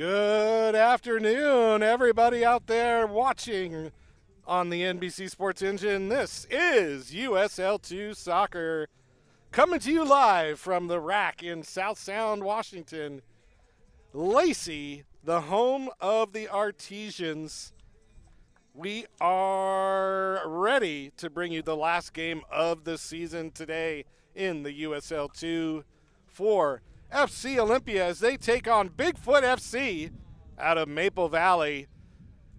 Good afternoon, everybody out there watching on the NBC Sports Engine. This is USL2 Soccer coming to you live from the rack in South Sound, Washington. Lacey, the home of the Artesians. We are ready to bring you the last game of the season today in the USL2 for FC Olympia as they take on Bigfoot FC out of Maple Valley,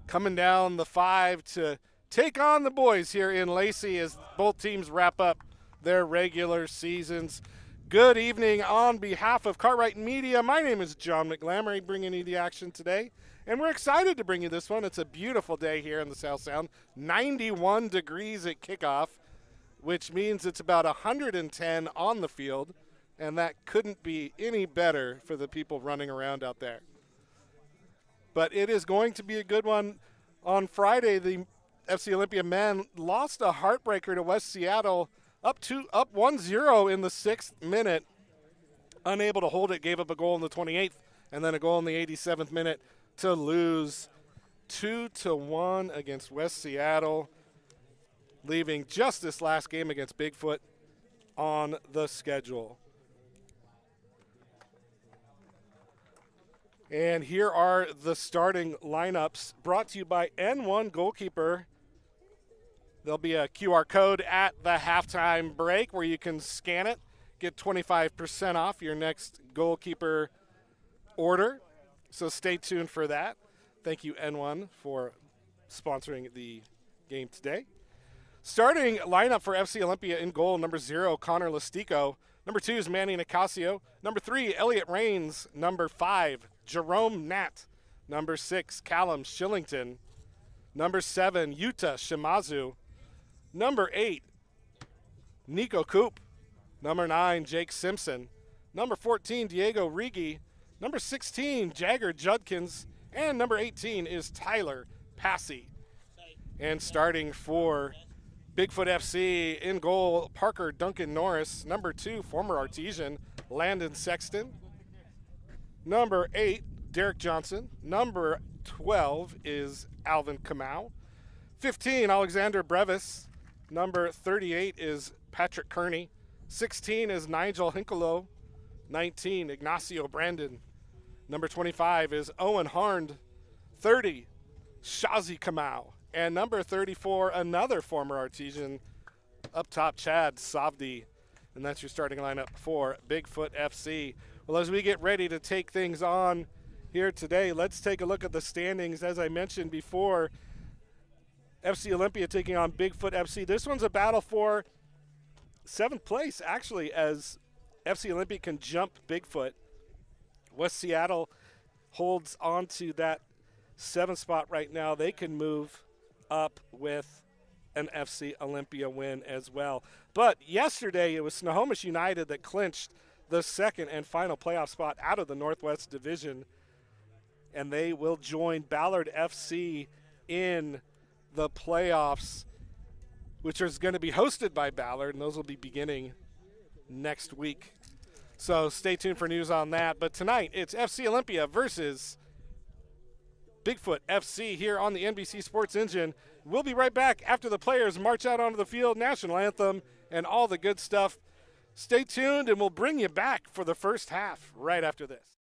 coming down the 5 to take on the boys here in Lacey as both teams wrap up their regular seasons. Good evening on behalf of Cartwright Media. My name is John McLamory, bringing you the action today, and we're excited to bring you this one. It's a beautiful day here in the South Sound, 91 degrees at kickoff, which means it's about 110 on the field, and that couldn't be any better for the people running around out there. But it is going to be a good one. On Friday, the FC Olympia men lost a heartbreaker to West Seattle, up 1-0 in the 6th minute. Unable to hold it, gave up a goal in the 28th, and then a goal in the 87th minute to lose 2-1 against West Seattle, leaving just this last game against Bigfoot on the schedule. And here are the starting lineups brought to you by N1 Goalkeeper. There'll be a QR code at the halftime break where you can scan it, get 25% off your next goalkeeper order. So stay tuned for that. Thank you, N1, for sponsoring the game today. Starting lineup for FC Olympia in goal, number 0, Connor Listico. Number 2 is Manny Nicasio. Number 3, Elliot Rains. Number 5, Jerome Nat. Number 6, Callum Shillington. Number 7, Yuta Shimazu. Number 8, Nico Coop. Number 9, Jake Simpson. Number 14, Diego Rigi. Number 16, Jagger Judkins. And number 18 is Tyler Passy. And starting for Bigfoot FC in goal, Parker Duncan Norris. Number 2, former Artesian, Landon Sexton. Number 8, Derek Johnson. Number 12 is Alvin Kamau. 15, Alexander Brevis. Number 38 is Patrick Kearney. 16 is Nigel Hinkalo. 19, Ignacio Brandon. Number 25 is Owen Harnd. 30, Shazi Kamau. And number 34, another former Artesian, up top, Chad Savdi. And that's your starting lineup for Bigfoot FC. Well, as we get ready to take things on here today, let's take a look at the standings. As I mentioned before, FC Olympia taking on Bigfoot FC. This one's a battle for 7th place, actually, as FC Olympia can jump Bigfoot. West Seattle holds on to that 7th spot right now. They can move up with an FC Olympia win as well. But yesterday it was Snohomish United that clinched the second and final playoff spot out of the Northwest Division, and they will join Ballard FC in the playoffs, which is going to be hosted by Ballard, and those will be beginning next week. So stay tuned for news on that. But tonight it's FC Olympia versus Bigfoot FC here on the NBC Sports Engine. We'll be right back after the players march out onto the field, national anthem, and all the good stuff. Stay tuned, and we'll bring you back for the first half right after this.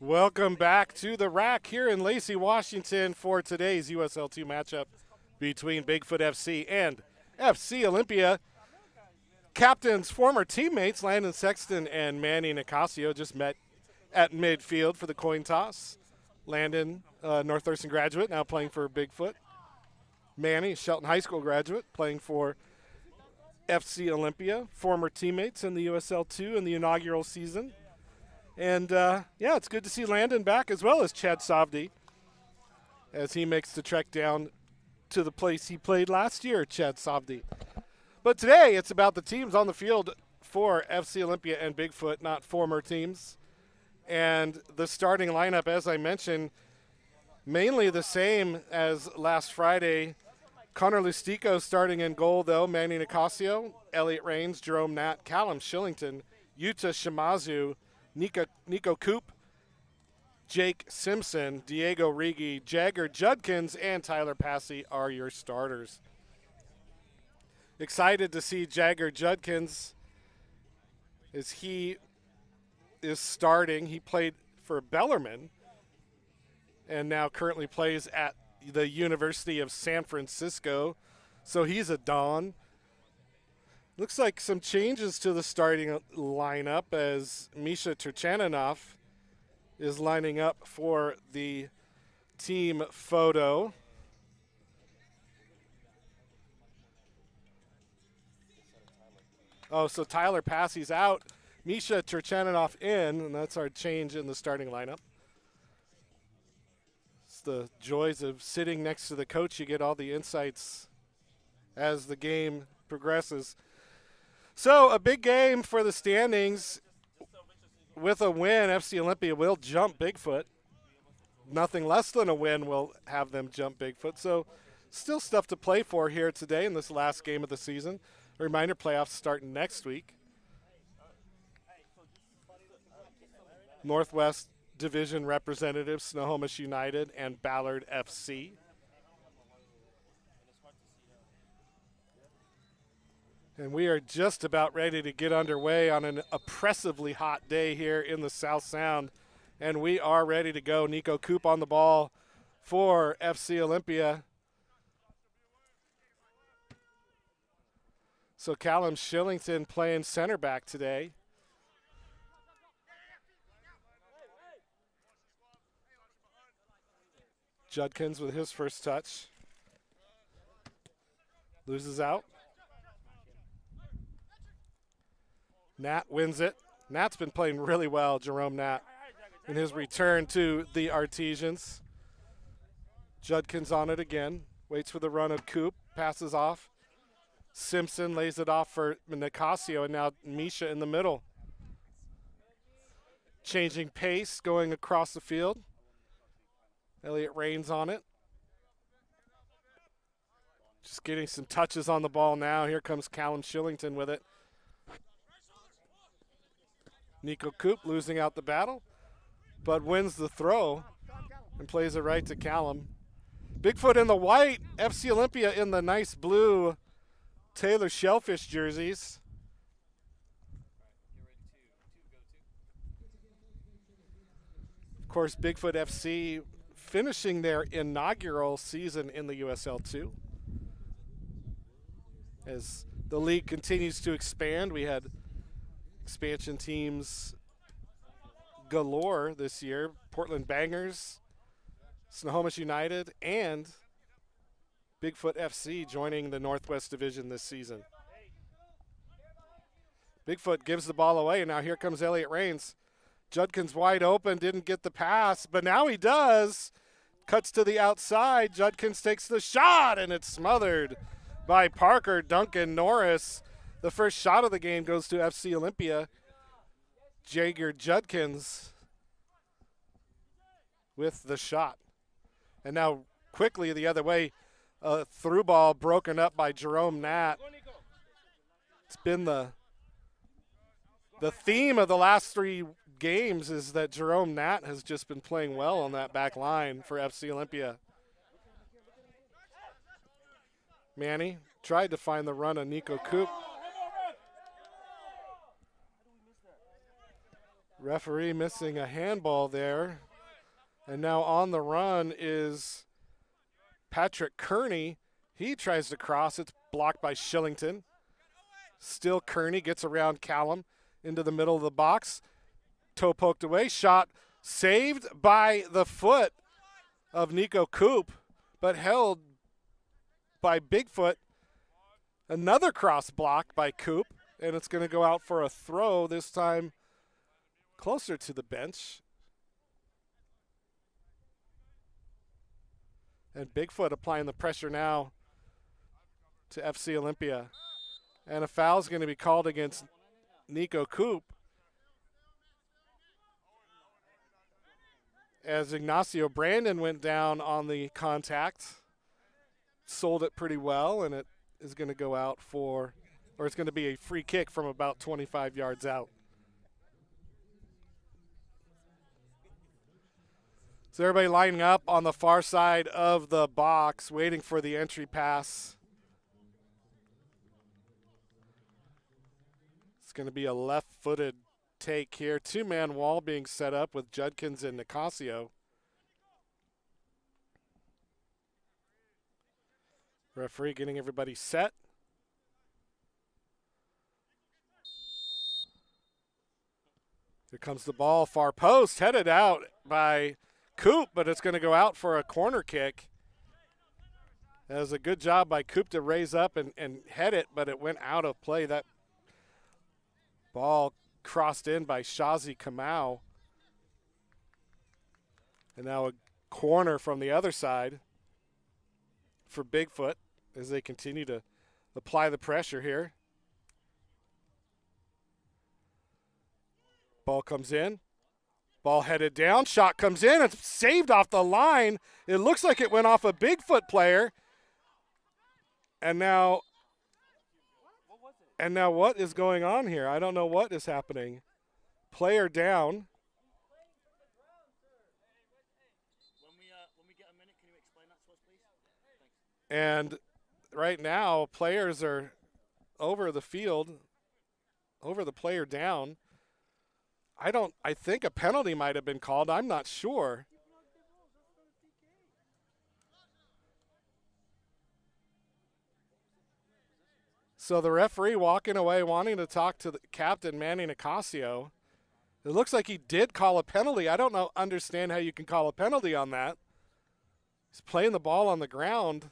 Welcome back to the rack here in Lacey, Washington for today's USL 2 matchup between Bigfoot FC and FC Olympia. Captains, former teammates Landon Sexton and Manny Nicasio just met at midfield for the coin toss. Landon, North Thurston graduate, now playing for Bigfoot. Manny, Shelton High School graduate, playing for FC Olympia. Former teammates in the USL 2 in the inaugural season. And, yeah, it's good to see Landon back, as well as Chad Savdi, as he makes the trek down to the place he played last year, Chad Savdi. But today, it's about the teams on the field for FC Olympia and Bigfoot, not former teams. And the starting lineup, as I mentioned, mainly the same as last Friday. Connor Lustico starting in goal, though. Manny Nicasio, Elliot Rains, Jerome Nat, Callum Shillington, Yuta Shimazu, Nico Coop, Jake Simpson, Diego Rigi, Jagger Judkins, and Tyler Passy are your starters. Excited to see Jagger Judkins as he is starting. He played for Bellarmine and now currently plays at the University of San Francisco, so he's a Don. Looks like some changes to the starting lineup as Misha Turchaninoff is lining up for the team photo. Oh, so Tyler Passey's out, Misha Turchaninoff in, and that's our change in the starting lineup. It's the joys of sitting next to the coach. You get all the insights as the game progresses. So a big game for the standings. With a win, FC Olympia will jump Bigfoot. Nothing less than a win will have them jump Bigfoot. So still stuff to play for here today in this last game of the season. A reminder, playoffs start next week. Northwest Division representatives, Snohomish United and Ballard FC. And we are just about ready to get underway on an oppressively hot day here in the South Sound. And we are ready to go. Nico Coop on the ball for FC Olympia. So Callum Shillington playing center back today. Judkins with his first touch. Loses out. Nat wins it. Nat's been playing really well, Jerome Nat, in his return to the Artesians. Judkins on it again. Waits for the run of Coop. Passes off. Simpson lays it off for Nicasio, and now Misha in the middle. Changing pace, going across the field. Elliot Rains on it. Just getting some touches on the ball now. Here comes Callum Shillington with it. Nico Coop losing out the battle, but wins the throw and plays it right to Callum. Bigfoot in the white, FC Olympia in the nice blue Taylor Shellfish jerseys. Of course, Bigfoot FC finishing their inaugural season in the USL 2. As the league continues to expand, we had expansion teams galore this year. Portland Bangers, Snohomish United, and Bigfoot FC joining the Northwest Division this season. Bigfoot gives the ball away, and now here comes Elliot Rains. Judkins wide open, didn't get the pass, but now he does. Cuts to the outside. Judkins takes the shot, and it's smothered by Parker Duncan Norris. The first shot of the game goes to FC Olympia. Jagger Judkins with the shot. And now quickly the other way, a through ball broken up by Jerome Nat. It's been the theme of the last three games is that Jerome Nat has just been playing well on that back line for FC Olympia. Manny tried to find the run of Nico Coop. Referee missing a handball there. And now on the run is Patrick Kearney. He tries to cross. It's blocked by Shillington. Still Kearney gets around Callum into the middle of the box. Toe poked away. Shot saved by the foot of Nico Coop, but held by Bigfoot. Another cross block by Coop, and it's going to go out for a throw, this time closer to the bench. And Bigfoot applying the pressure now to FC Olympia. And a foul is going to be called against Nico Coop, as Ignacio Brandon went down on the contact. Sold it pretty well, and it is going to go out for, or it's going to be a free kick from about 25 yards out. So everybody lining up on the far side of the box, waiting for the entry pass. It's going to be a left-footed take here. Two-man wall being set up with Judkins and Nicasio. Referee getting everybody set. Here comes the ball, far post, headed out by Coop, but it's going to go out for a corner kick. That was a good job by Coop to raise up and head it, but it went out of play. That ball crossed in by Shazi Kamau. And now a corner from the other side for Bigfoot as they continue to apply the pressure here. Ball comes in. Ball headed down. Shot comes in. It's saved off the line. It looks like it went off a Bigfoot player. And now what is going on here? I don't know what is happening. Player down. And right now, players are over the field, over the player down. I think a penalty might have been called. I'm not sure. So the referee walking away wanting to talk to the captain, Manny Nicasio. It looks like he did call a penalty. I don't understand how you can call a penalty on that. He's playing the ball on the ground.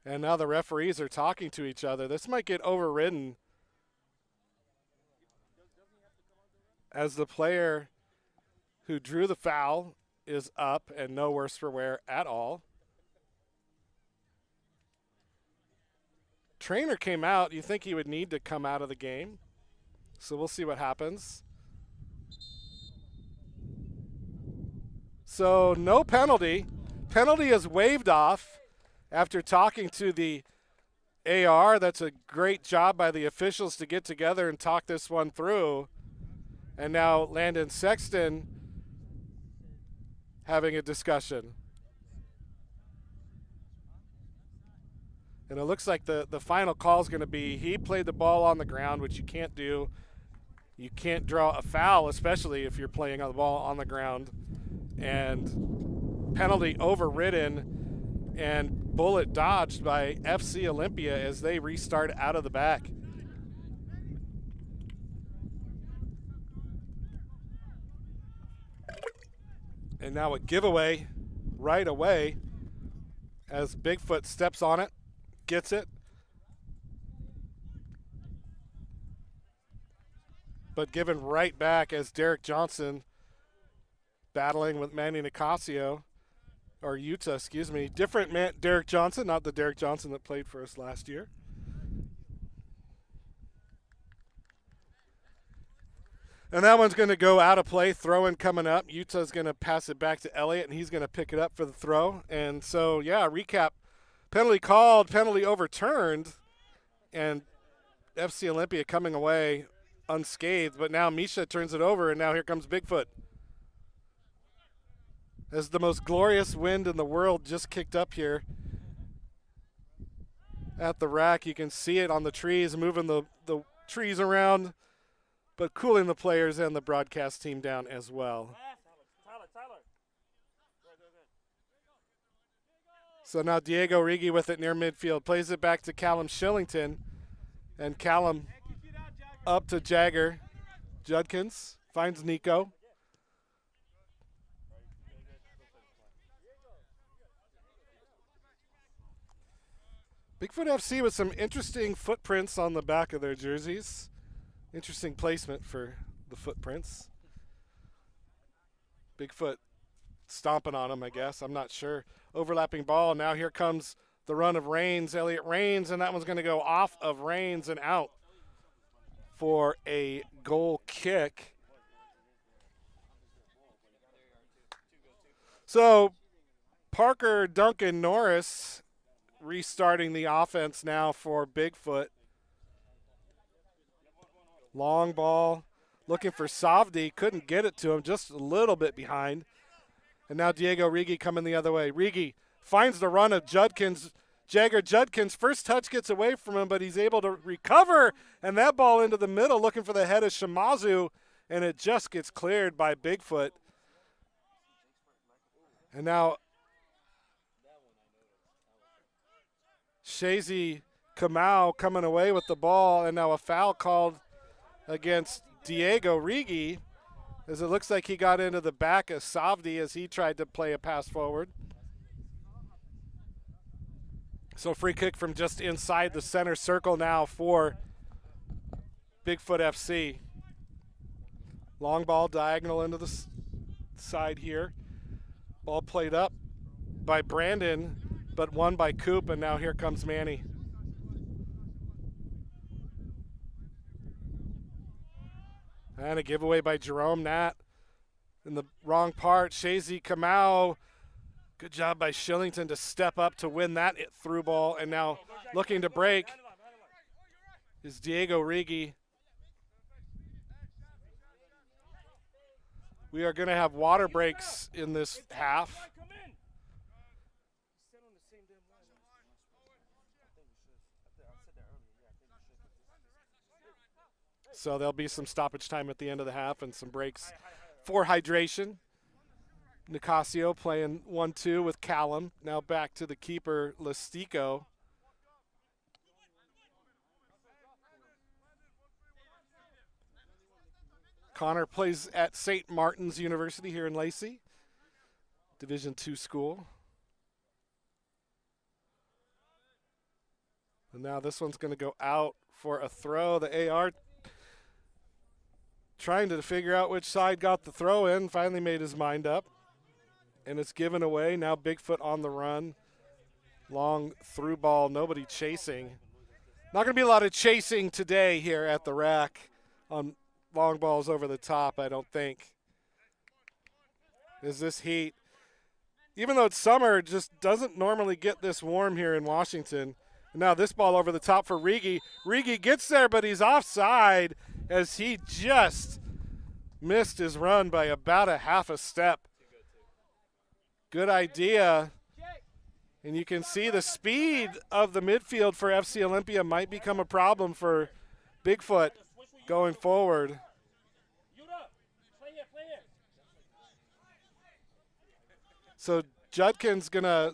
And now the referees are talking to each other. This might get overridden as the player who drew the foul is up and no worse for wear at all. Trainer came out. You think he would need to come out of the game. So we'll see what happens. So no penalty. Penalty is waived off. After talking to the AR, that's a great job by the officials to get together and talk this one through. And now Landon Sexton having a discussion. And it looks like the final call is going to be he played the ball on the ground, which you can't do. You can't draw a foul, especially if you're playing on the ball on the ground. And penalty overridden. And bullet dodged by FC Olympia as they restart out of the back. And now a giveaway right away as Bigfoot steps on it, gets it. But given right back as Derek Johnson battling with Manny Nicasio. Or Utah, excuse me. Different Derek Johnson, not the Derek Johnson that played for us last year. And that one's going to go out of play. Throw-in coming up. Utah's going to pass it back to Elliott, and he's going to pick it up for the throw. And so, yeah, recap. Penalty called, penalty overturned, and FC Olympia coming away unscathed. But now Misha turns it over, and now here comes Bigfoot. As the most glorious wind in the world just kicked up here. at the rack. You can see it on the trees, moving the trees around, but cooling the players and the broadcast team down as well. So now Diego Rigi with it near midfield. Plays it back to Callum Shillington. And Callum up to Jagger. Judkins finds Nico. Bigfoot FC with some interesting footprints on the back of their jerseys. Interesting placement for the footprints. Bigfoot stomping on them, I guess. I'm not sure. Overlapping ball. Now here comes the run of Rains. Elliot Rains, and that one's going to go off of Rains and out for a goal kick. So Parker Duncan Norris restarting the offense now for Bigfoot. Long ball, looking for Savdi, couldn't get it to him, just a little bit behind. And now Diego Rigi coming the other way. Rigi finds the run of Judkins. Jagger Judkins, first touch gets away from him, but he's able to recover, and that ball into the middle, looking for the head of Shimazu, and it just gets cleared by Bigfoot. And now Shazy Kamau coming away with the ball, and now a foul called against Diego Rigi, as it looks like he got into the back of Savdi as he tried to play a pass forward. So free kick from just inside the center circle now for Bigfoot FC. Long ball diagonal into the side here. Ball played up by Brandon, but won by Coop, and now here comes Manny. And a giveaway by Jerome Nat in the wrong part. Shazy Kamau. Good job by Shillington to step up to win that through ball. And now looking to break is Diego Rigi. We are going to have water breaks in this half. So there'll be some stoppage time at the end of the half and some breaks for hydration. Nicasio playing 1-2 with Callum. Now back to the keeper, Listico. Connor plays at St. Martin's University here in Lacey, Division II school. And now this one's going to go out for a throw. The AR trying to figure out which side got the throw in, finally made his mind up. And it's given away. Now Bigfoot on the run. Long through ball, nobody chasing. Not going to be a lot of chasing today here at the rack on long balls over the top, I don't think. Is this heat? Even though it's summer, it just doesn't normally get this warm here in Washington. And now this ball over the top for Rigi. Rigi gets there, but he's offside as he just missed his run by about a half a step. Good idea. And you can see the speed of the midfield for FC Olympia might become a problem for Bigfoot going forward. So Judkins going to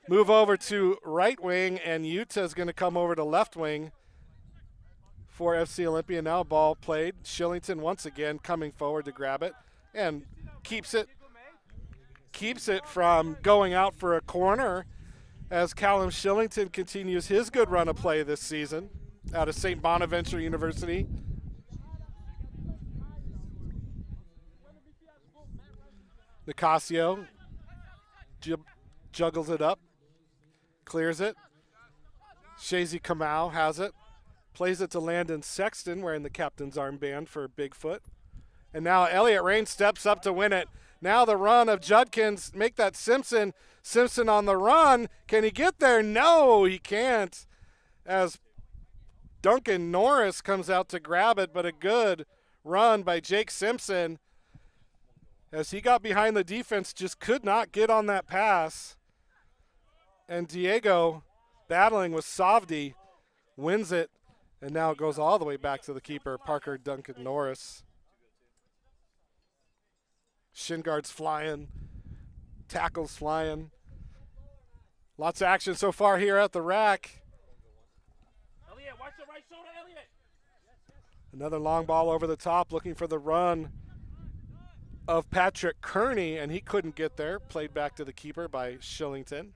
move over to right wing, and Utah's going to come over to left wing for FC Olympia. Now ball played. Shillington once again coming forward to grab it and keeps it from going out for a corner as Callum Shillington continues his good run of play this season out of St. Bonaventure University. Nicasio juggles it up, clears it. Shazy Kamau has it, plays it to Landon Sexton wearing the captain's armband for Bigfoot. And now Elliot Rain steps up to win it. Now the run of Judkins, make that Simpson. Simpson on the run. Can he get there? No, he can't. As Duncan Norris comes out to grab it, but a good run by Jake Simpson. As he got behind the defense, just could not get on that pass. And Diego battling with Savdi, wins it, and now it goes all the way back to the keeper, Parker Duncan Norris. Shin guards flying, tackles flying. Lots of action so far here at the rack. Elliot, watch the right shoulder, Elliot. Another long ball over the top, looking for the run of Patrick Kearney, and he couldn't get there. Played back to the keeper by Shillington.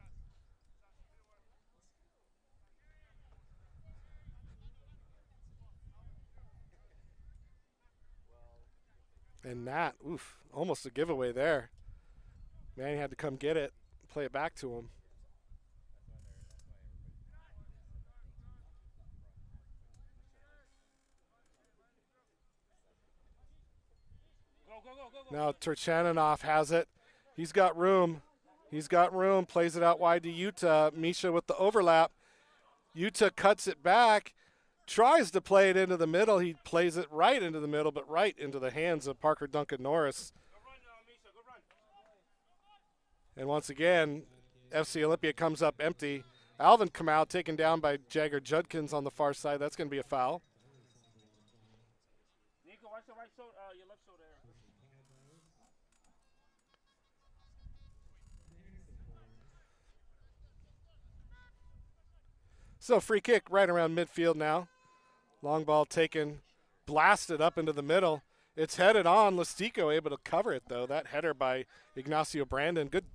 And Nat, oof, almost a giveaway there. Man, he had to come get it, play it back to him. Go. Now Turchaninoff has it. He's got room. Plays it out wide to Utah. Misha with the overlap. Utah cuts it back. Tries to play it into the middle. He plays it right into the middle, but right into the hands of Parker Duncan Norris. And once again, FC Olympia comes up empty. Alvin Kamau taken down by Jagger Judkins on the far side. That's going to be a foul. Nico, watch the right shoulder, your left shoulder. So free kick right around midfield now. Long ball taken, blasted up into the middle. It's headed on. Listico able to cover it, though. That header by Ignacio Brandon. Good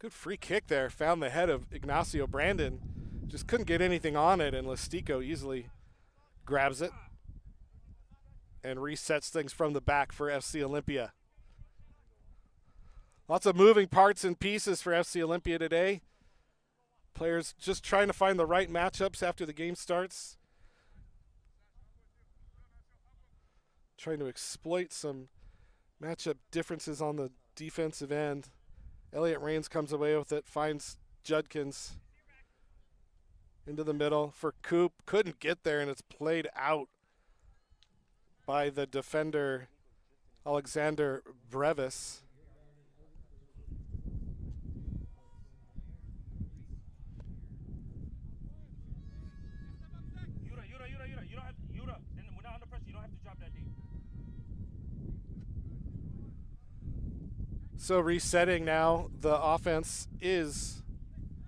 free kick there. Found the head of Ignacio Brandon. Just couldn't get anything on it, and Listico easily grabs it and resets things from the back for FC Olympia. Lots of moving parts and pieces for FC Olympia today. Players just trying to find the right matchups after the game starts. Trying to exploit some matchup differences on the defensive end. Elliot Rains comes away with it, finds Judkins into the middle for Coop. Couldn't get there, and it's played out by the defender, Alexander Brevis. We're not under pressure. You don't have to drop that deep. So resetting now, the offense is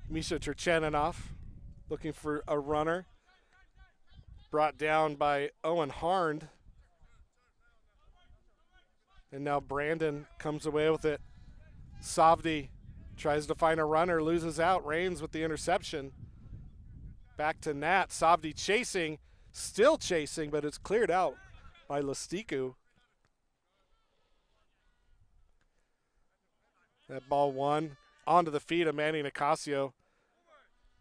Misha Turchaninoff looking for a runner. Brought down by Owen Harnd. And now Brandon comes away with it. Savdi tries to find a runner, loses out. Rains with the interception. Back to Nat. Savdi chasing, still chasing, but it's cleared out by Listico. That ball won onto the feet of Manny Nicasio,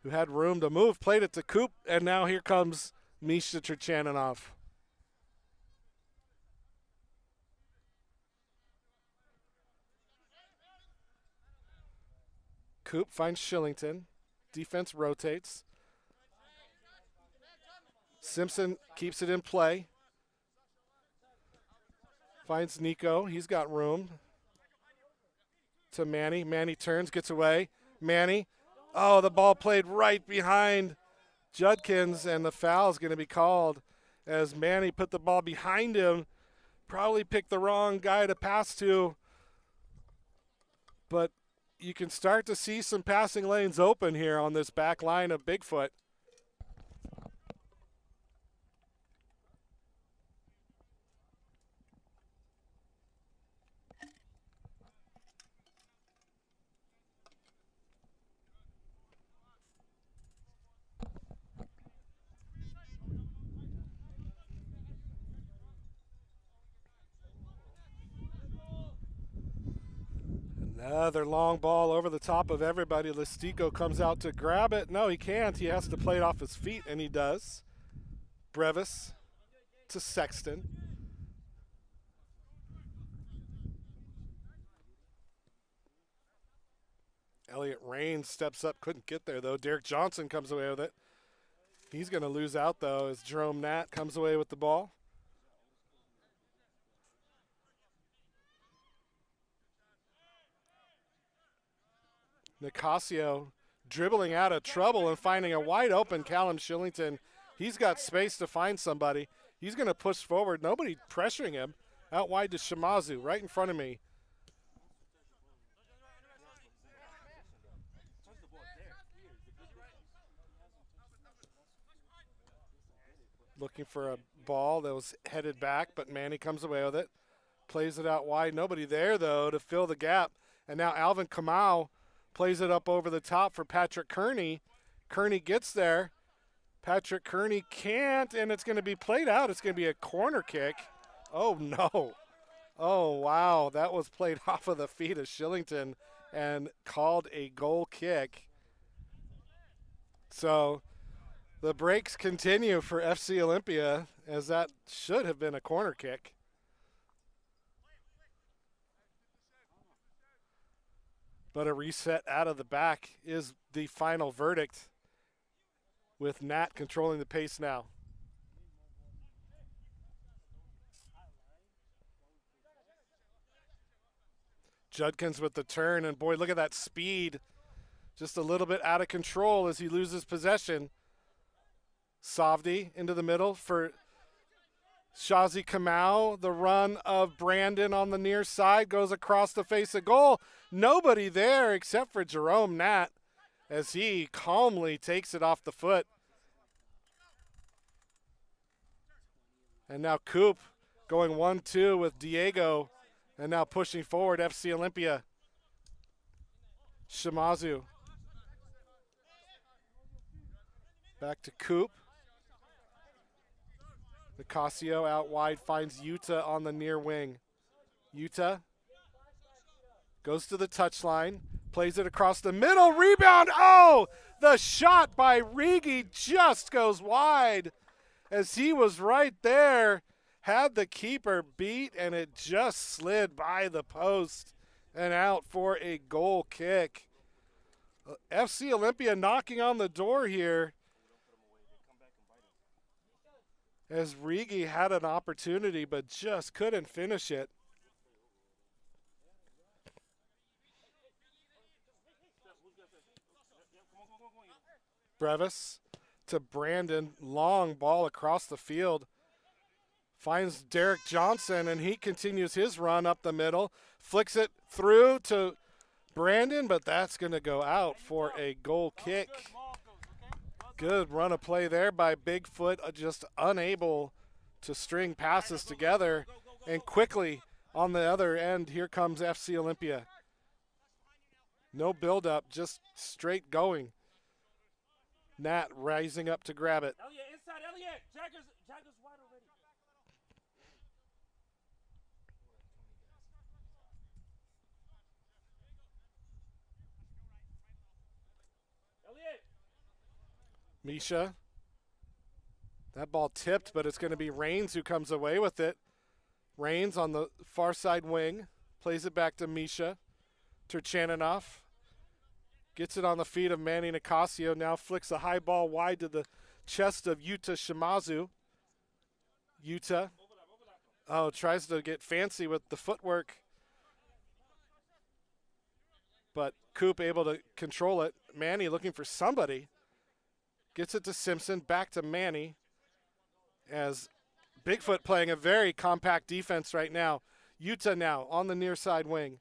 who had room to move, played it to Coop, and now here comes Misha Turchaninoff. Coop finds Shillington. Defense rotates. Simpson keeps it in play. Finds Nico. He's got room. To Manny. Manny turns, gets away. Manny. Oh, the ball played right behind Judkins, and the foul is going to be called as Manny put the ball behind him. Probably picked the wrong guy to pass to. But you can start to see some passing lanes open here on this back line of Bigfoot. Another long ball over the top of everybody. Listico comes out to grab it. No, he can't. He has to play it off his feet, and he does. Brevis to Sexton. Elliot Rains steps up. Couldn't get there, though. Derek Johnson comes away with it. He's going to lose out, though, as Jerome Nat comes away with the ball. Nicasio dribbling out of trouble and finding a wide open Callum Shillington. He's got space to find somebody. He's going to push forward. Nobody pressuring him. Out wide to Shimazu, right in front of me. Looking for a ball that was headed back, but Manny comes away with it. Plays it out wide. Nobody there, though, to fill the gap. And now Alvin Kamau plays it up over the top for Patrick Kearney. Kearney gets there. Patrick Kearney can't, and it's going to be played out. It's going to be a corner kick. Oh, no. Oh, wow. That was played off of the feet of Shillington and called a goal kick. So the breaks continue for FC Olympia, as that should have been a corner kick. But a reset out of the back is the final verdict, with Nat controlling the pace now. Judkins with the turn, and boy, look at that speed. Just a little bit out of control as he loses possession. Savdi into the middle for Shazi Kamau. The run of Brandon on the near side goes across the face of goal. Nobody there except for Jerome Nat as he calmly takes it off the foot. And now Coop going 1-2 with Diego, and now pushing forward FC Olympia. Shimazu. Back to Coop. Nicasio out wide finds Yuta on the near wing. Yuta goes to the touchline, plays it across the middle, rebound. Oh, the shot by Rigi just goes wide as he was right there, had the keeper beat, and it just slid by the post and out for a goal kick. FC Olympia knocking on the door here, as Rigi had an opportunity but just couldn't finish it. Brevis to Brandon, long ball across the field. Finds Derek Johnson, and he continues his run up the middle. Flicks it through to Brandon, but that's going to go out for a goal kick. Good run of play there by Bigfoot, just unable to string passes together. And quickly on the other end, here comes FC Olympia. No build-up, just straight going. Nat rising up to grab it. Elliot, inside, Elliot. Jagger's wide already. Elliot. Misha. That ball tipped, but it's going to be Rains who comes away with it. Rains on the far side wing. Plays it back to Misha. Turchaninov. Gets it on the feet of Manny Nicasio. Now flicks a high ball wide to the chest of Yuta Shimazu. Yuta. Oh, tries to get fancy with the footwork. But Coop able to control it. Manny looking for somebody. Gets it to Simpson. Back to Manny. As Bigfoot playing a very compact defense right now. Yuta now on the near side wing.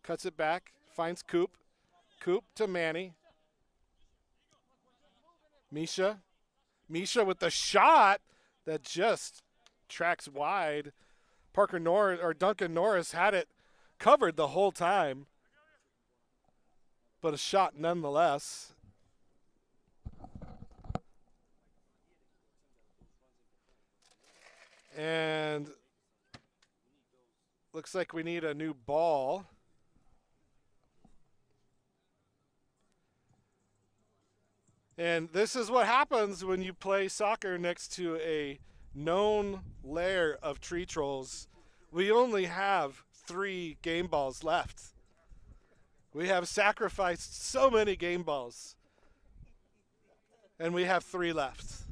Cuts it back. Finds Coop. Coop to Manny. Misha. Misha with the shot that just tracks wide. Parker Norris, or Duncan Norris, had it covered the whole time, but a shot nonetheless. And looks like we need a new ball. And this is what happens when you play soccer next to a known lair of tree trolls. We only have 3 game balls left. We have sacrificed so many game balls. And we have 3 left.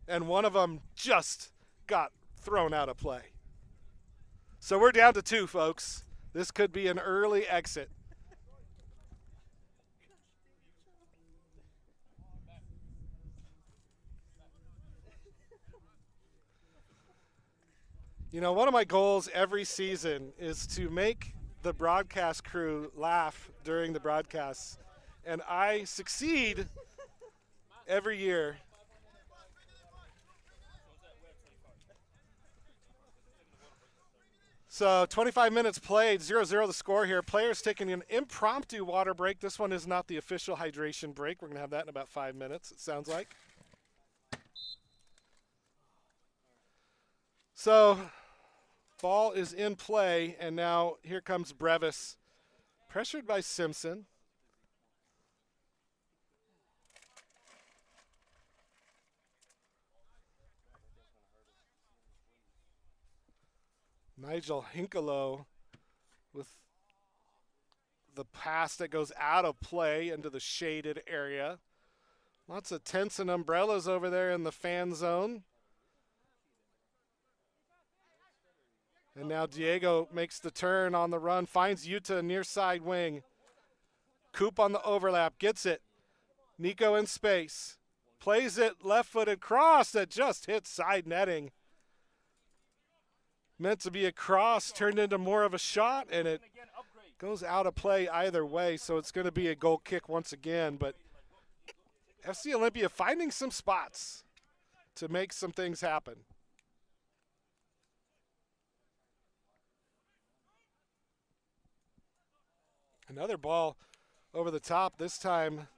And one of them just got thrown out of play. So we're down to 2, folks. This could be an early exit. You know, one of my goals every season is to make the broadcast crew laugh during the broadcasts, and I succeed every year. So 25 minutes played, 0-0 the score here. Players taking an impromptu water break. This one is not the official hydration break. We're going to have that in about 5 minutes, it sounds like. So ball is in play, and now here comes Brevis. Pressured by Simpson. Nigel Hinkalo with the pass that goes out of play into the shaded area. Lots of tents and umbrellas over there in the fan zone. And now Diego makes the turn on the run, finds Utah near side wing. Coop on the overlap, gets it. Nico in space. Plays it left-footed cross that just hits side netting. Meant to be a cross, turned into more of a shot, and it goes out of play either way, so it's going to be a goal kick once again. But FC Olympia finding some spots to make some things happen. Another ball over the top, this time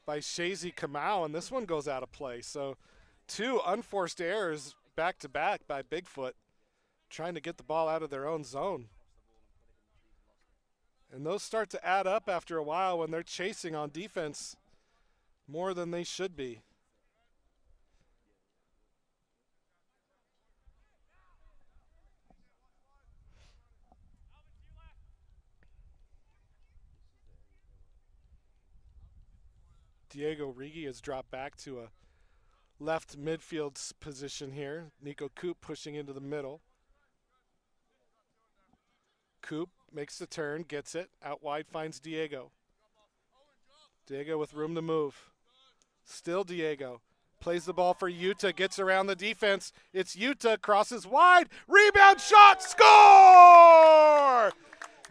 by Shazy Kamau, and this one goes out of play. So 2 unforced errors back-to-back by Bigfoot, trying to get the ball out of their own zone. And those start to add up after a while when they're chasing on defense more than they should be. Diego Rigi has dropped back to a left midfield position here. Nico Coop pushing into the middle. Coop makes the turn, gets it. Out wide finds Diego. Diego with room to move. Still Diego. Plays the ball for Utah, gets around the defense. It's Utah, crosses wide. Rebound shot, score!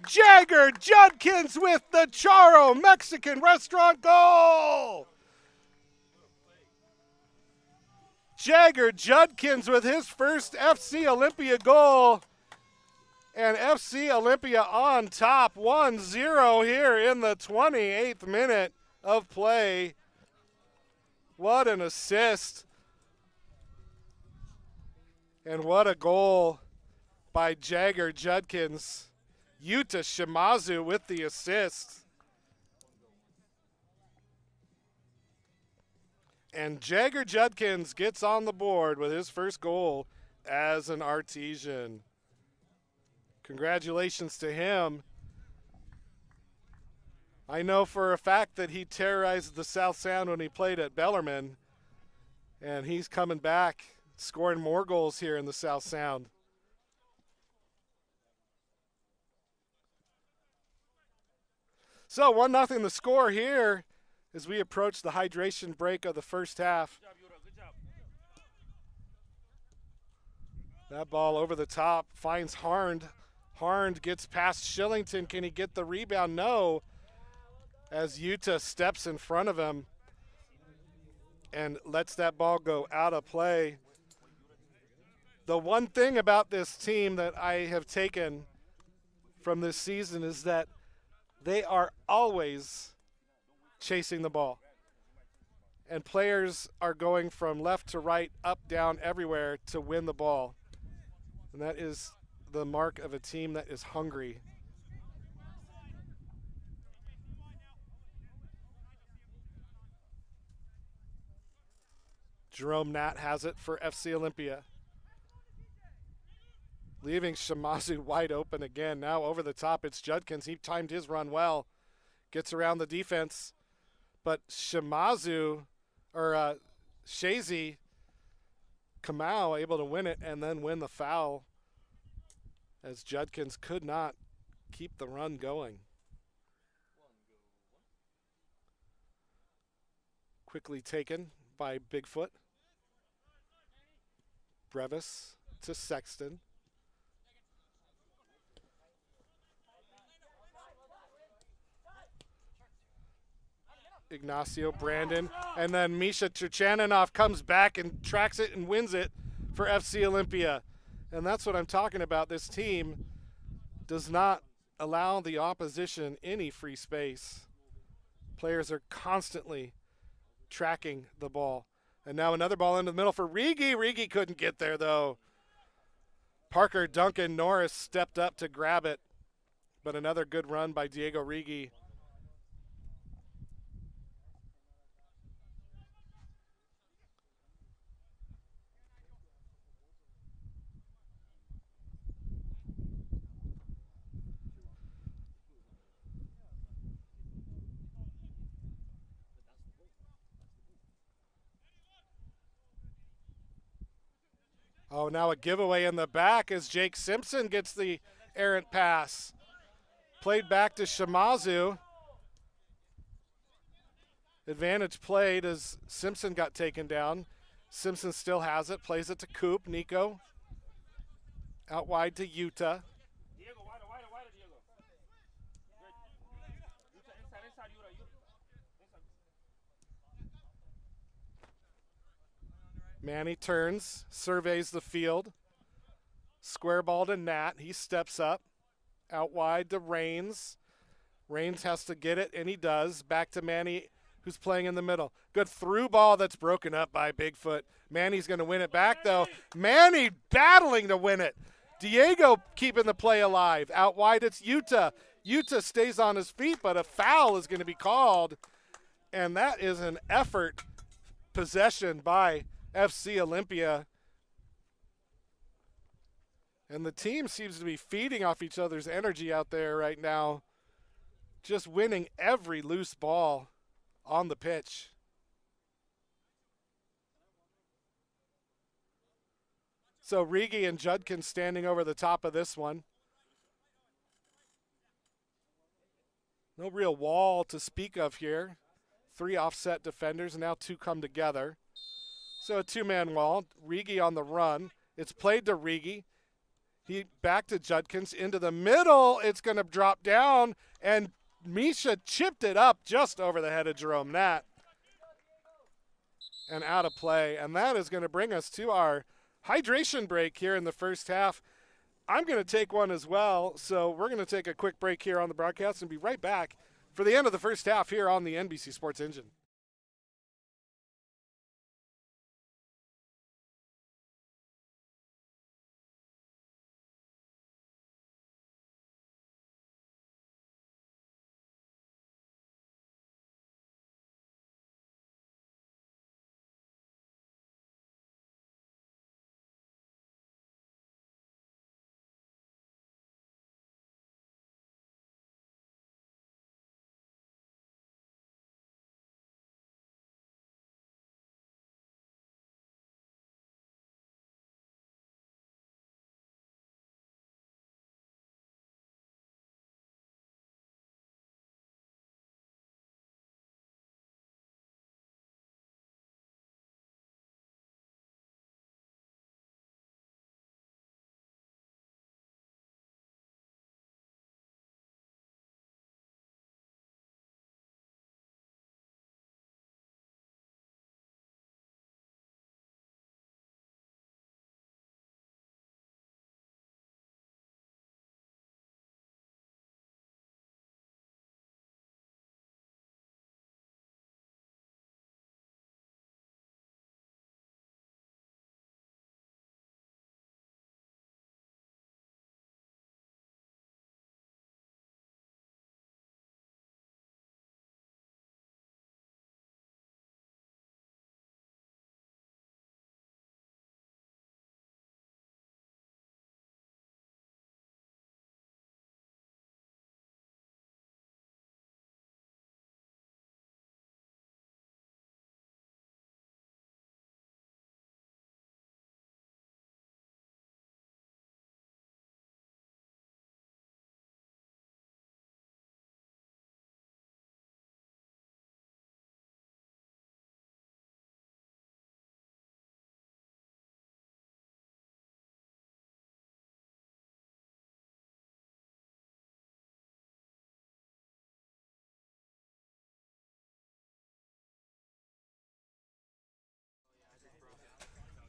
Jagger Judkins with the Charo Mexican restaurant goal! Jagger Judkins with his first FC Olympia goal. And FC Olympia on top, 1-0 here in the 28th minute of play. What an assist. And what a goal by Jagger Judkins. Yuta Shimazu with the assist. And Jagger Judkins gets on the board with his first goal as an Artesian. Congratulations to him. I know for a fact that he terrorized the South Sound when he played at Bellarmine, and he's coming back, scoring more goals here in the South Sound. So 1-0 the score here as we approach the hydration break of the first half. That ball over the top finds Harnd. Harnd gets past Shillington. Can he get the rebound? No. As Utah steps in front of him and lets that ball go out of play. The one thing about this team that I have taken from this season is that they are always chasing the ball. And players are going from left to right, up, down, everywhere to win the ball. And that is the mark of a team that is hungry. Jerome Nat has it for FC Olympia. Leaving Shimazu wide open again. Now over the top, it's Judkins. He timed his run well. Gets around the defense. But Shimazu, or Shazy Kamau able to win it and then win the foul, as Judkins could not keep the run going. Quickly taken by Bigfoot. Brevis to Sexton. Ignacio Brandon. And then Misha Turchaninov comes back and tracks it and wins it for FC Olympia. And that's what I'm talking about. This team does not allow the opposition any free space. Players are constantly tracking the ball. And now another ball into the middle for Rigi. Rigi couldn't get there, though. Parker Duncan Norris stepped up to grab it. But another good run by Diego Rigi. Oh, now a giveaway in the back as Jake Simpson gets the errant pass. Played back to Shimazu. Advantage played as Simpson got taken down. Simpson still has it, plays it to Coop. Nico out wide to Utah. Diego, wider, Diego. Good. Inside, Yura. Inside. Manny turns, surveys the field. Square ball to Nat. He steps up. Out wide to Rains. Rains has to get it, and he does. Back to Manny, who's playing in the middle. Good through ball that's broken up by Bigfoot. Manny's going to win it back, though. Manny battling to win it. Diego keeping the play alive. Out wide, it's Utah. Utah stays on his feet, but a foul is going to be called. And that is an effort possession by FC Olympia. And the team seems to be feeding off each other's energy out there right now. Just winning every loose ball on the pitch. So Rigi and Judkins standing over the top of this one. No real wall to speak of here. 3 offset defenders, and now 2 come together. So a 2-man wall. Rigi on the run. It's played to Rigi. He back to Judkins into the middle. It's going to drop down, and Misha chipped it up just over the head of Jerome Nat. And out of play. And that is going to bring us to our hydration break here in the first half. I'm going to take one as well, so we're going to take a quick break here on the broadcast and be right back for the end of the first half here on the NBC Sports Engine.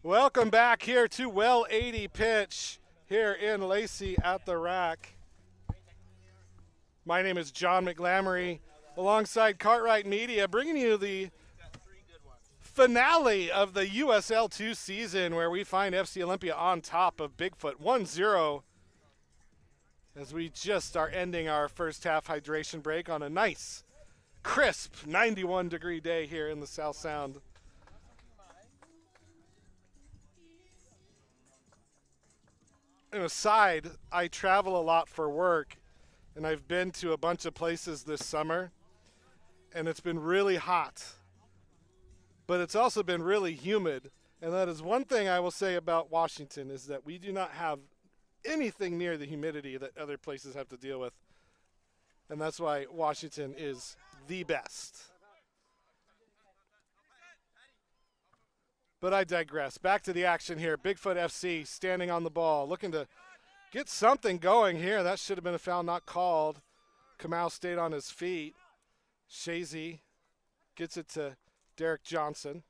Welcome back here to Well 80 Pitch here in Lacey at the Rack. My name is John McLamory alongside Cartwright Media, bringing you the finale of the USL 2 season, where we find FC Olympia on top of Bigfoot 1-0 as we just are ending our first half hydration break on a nice, crisp 91-degree day here in the South Sound. And aside, I travel a lot for work, and I've been to a bunch of places this summer, and it's been really hot. But it's also been really humid, and that is one thing I will say about Washington, is that we do not have anything near the humidity that other places have to deal with. And that's why Washington is the best. But I digress. Back to the action here. Bigfoot FC standing on the ball, looking to get something going here. That should have been a foul, not called. Kamau stayed on his feet. Shazy gets it to Derek Johnson.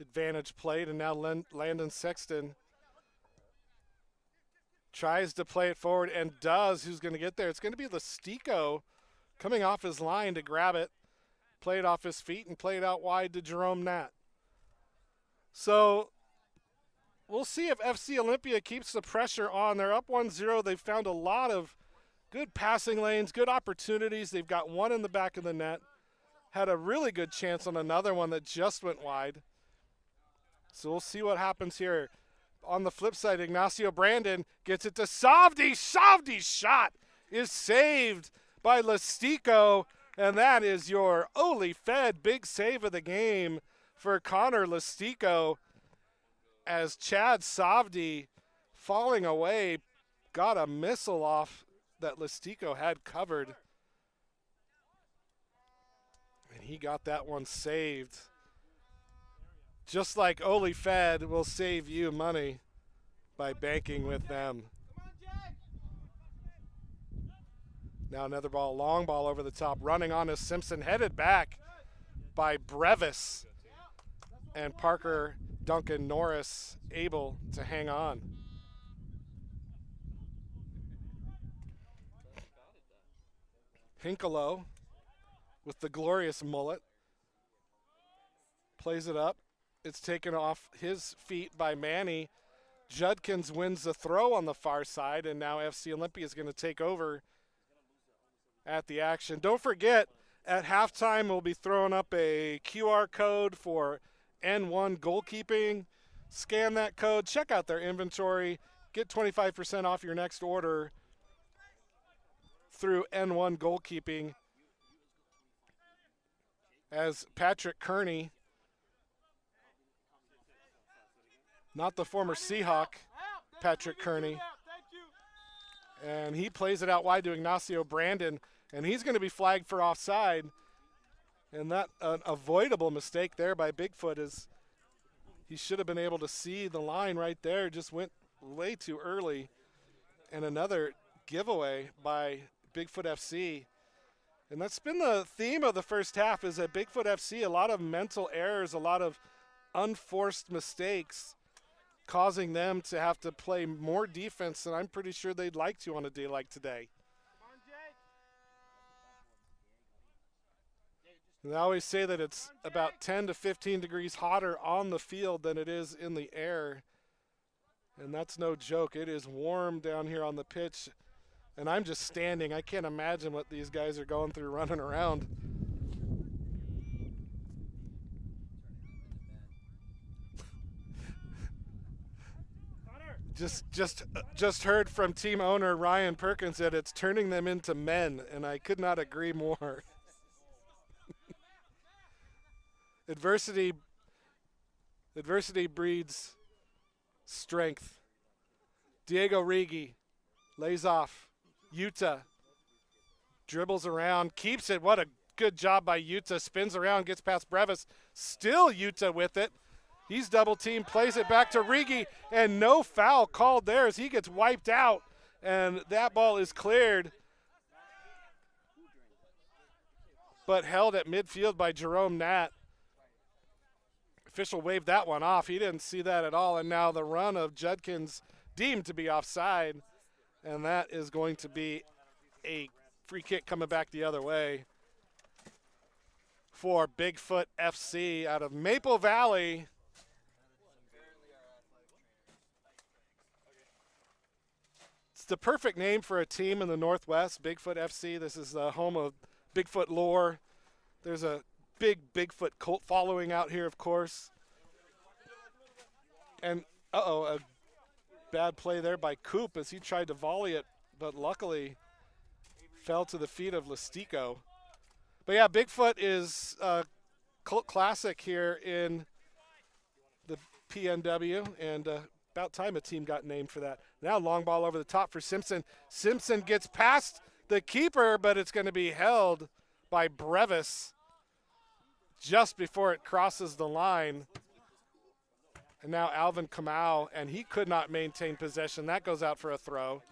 Advantage played, and now Landon Sexton tries to play it forward and does. Who's going to get there? It's going to be Listico coming off his line to grab it, play it off his feet, and play it out wide to Jerome Nat. So we'll see if FC Olympia keeps the pressure on. They're up 1-0. They've found a lot of good passing lanes, good opportunities. They've got one in the back of the net. Had a really good chance on another one that just went wide. So we'll see what happens here. On the flip side, Ignacio Brandon gets it to Savdi. Savdi's shot is saved by Listico, and that is your Oli Fed big save of the game for Connor Listico, as Chad Savdi, falling away, got a missile off that Listico had covered. And he got that one saved. Just like Oli Fed will save you money by banking with them. Now another ball, long ball over the top, running on is Simpson, headed back by Brevis. And Parker Duncan Norris able to hang on. Hinkalo with the glorious mullet plays it up. It's taken off his feet by Manny. Judkins wins the throw on the far side, and now FC Olympia is going to take over at the action. Don't forget, at halftime we'll be throwing up a QR code for N1 goalkeeping. Scan that code, check out their inventory, get 25% off your next order through N1 goalkeeping, as Patrick Kearney, not the former Seahawk, Patrick Kearney. And he plays it out wide to Ignacio Brandon, and he's going to be flagged for offside. And that an avoidable mistake there by Bigfoot, is he should have been able to see the line right there, just went way too early. And another giveaway by Bigfoot FC. And that's been the theme of the first half, is that Bigfoot FC, a lot of mental errors, a lot of unforced mistakes, causing them to have to play more defense than I'm pretty sure they'd like to on a day like today. And I always say that it's about 10 to 15 degrees hotter on the field than it is in the air. And that's no joke. It is warm down here on the pitch. And I'm just standing. I can't imagine what these guys are going through running around. Just heard from team owner Ryan Perkins that it's turning them into men, and I could not agree more. Adversity breeds strength. Diego Rigi lays off. Yuta dribbles around, keeps it. What a good job by Yuta. Spins around, gets past Brevis. Still Yuta with it. He's double teamed, plays it back to Rigi, and no foul called there as he gets wiped out. And that ball is cleared, but held at midfield by Jerome Nat. official waved that one off. He didn't see that at all. And now the run of Judkins deemed to be offside. And that is going to be a free kick coming back the other way for Bigfoot FC out of Maple Valley. It's the perfect name for a team in the Northwest, Bigfoot FC. This is the home of Bigfoot lore. There's a big Bigfoot cult following out here, of course. And, a bad play there by Coop as he tried to volley it, but luckily fell to the feet of Listico. But yeah, Bigfoot is a cult classic here in the PNW, and about time a team got named for that. Now long ball over the top for Simpson. Simpson gets past the keeper, but it's going to be held by Brevis just before it crosses the line. And now Alvin Kamau, and he could not maintain possession. That goes out for a throw.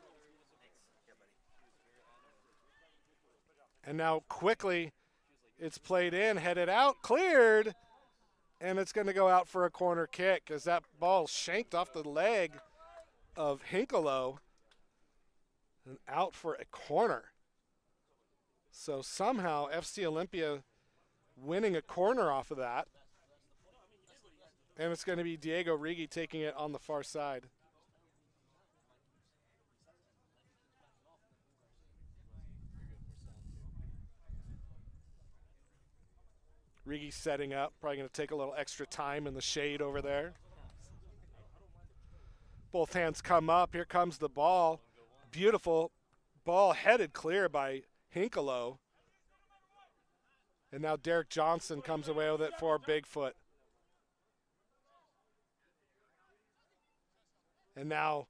And now quickly it's played in, headed out, cleared, and it's going to go out for a corner kick as that ball shanked off the leg of Hinkalo and out for a corner. So somehow FC Olympia winning a corner off of that. And it's going to be Diego Rigi taking it on the far side. Rigi setting up, probably going to take a little extra time in the shade over there. Both hands come up. Here comes the ball. Beautiful ball headed clear by Hinkalo. And now Derek Johnson comes away with it for Bigfoot. And now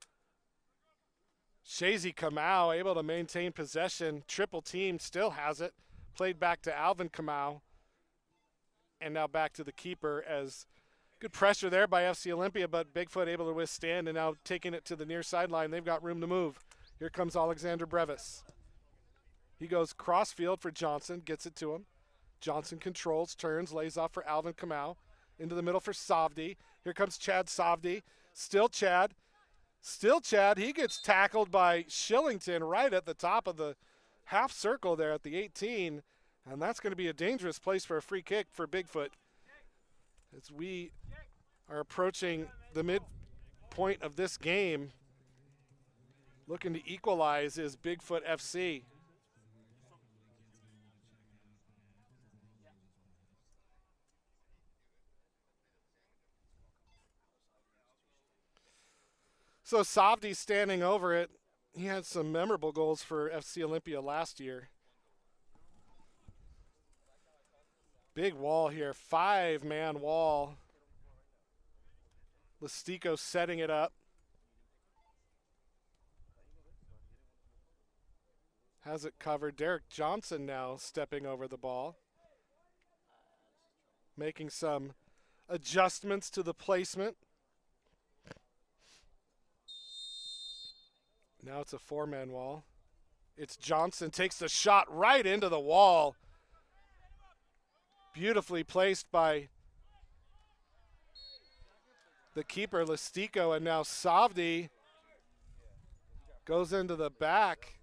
Shazy Kamau able to maintain possession. Triple team still has it. Played back to Alvin Kamau. And now back to the keeper as good pressure there by FC Olympia, but Bigfoot able to withstand and now taking it to the near sideline. They've got room to move. Here comes Alexander Brevis. He goes crossfield for Johnson, gets it to him. Johnson controls, turns, lays off for Alvin Kamau. Into the middle for Savdi. Here comes Chad Savdi. Still Chad. Still Chad. He gets tackled by Shillington right at the top of the half circle there at the 18. And that's going to be a dangerous place for a free kick for Bigfoot. As we are approaching the midpoint of this game, looking to equalize is Bigfoot FC. So Savdi's standing over it. He had some memorable goals for FC Olympia last year. Big wall here, 5-man wall. Listico setting it up. Has it covered. Derek Johnson now stepping over the ball. Making some adjustments to the placement. Now it's a 4-man wall. It's Johnson, takes the shot right into the wall. Beautifully placed by the keeper, Listico, and now Savdi goes into the back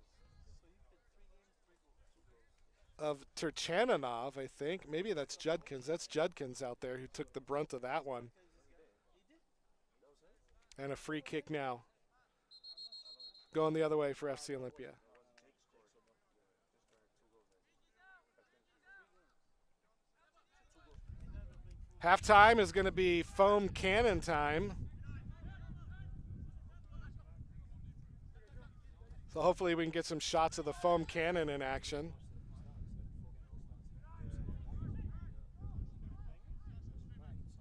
of Turchananov, I think. Maybe that's Judkins. That's Judkins out there who took the brunt of that one. And a free kick now. Going the other way for FC Olympia. Halftime is going to be foam cannon time. So hopefully we can get some shots of the foam cannon in action.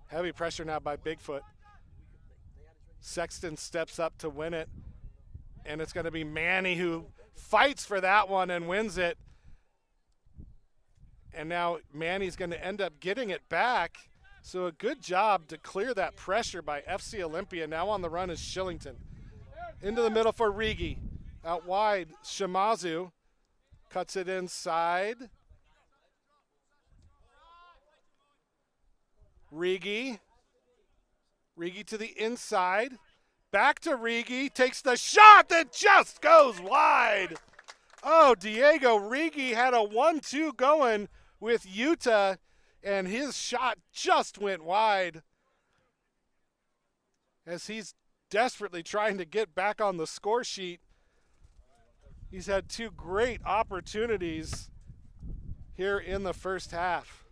Heavy pressure now by Bigfoot. Sexton steps up to win it. And it's going to be Manny who fights for that one and wins it. And now Manny's going to end up getting it back. So a good job to clear that pressure by FC Olympia. Now on the run is Shillington. Into the middle for Rigi. Out wide, Shimazu cuts it inside. Rigi Rigi to the inside. Back to Rigi. Takes the shot that just goes wide. Oh, Diego Rigi had a 1-2 going with Utah, and his shot just went wide as he's desperately trying to get back on the score sheet. He's had 2 great opportunities here in the first half.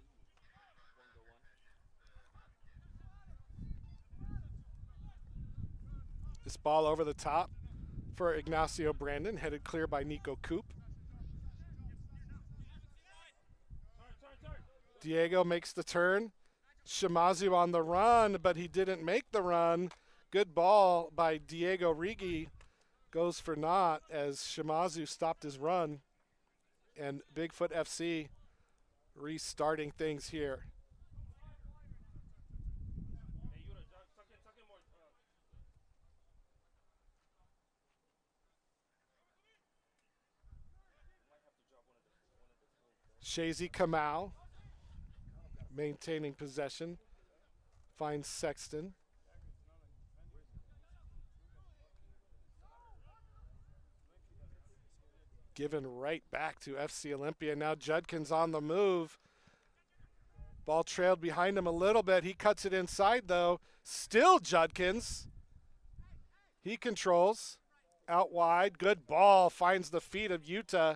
This ball over the top for Ignacio Brandon, headed clear by Nico Coop. Diego makes the turn. Shimazu on the run, but he didn't make the run. Good ball by Diego Rigi. Goes for naught as Shimazu stopped his run. And Bigfoot FC restarting things here. Shazy Kamau maintaining possession. Finds Sexton. Given right back to FC Olympia. Now Judkins on the move. Ball trailed behind him a little bit. He cuts it inside though. Still Judkins. He controls. Out wide. Good ball. Finds the feet of Utah.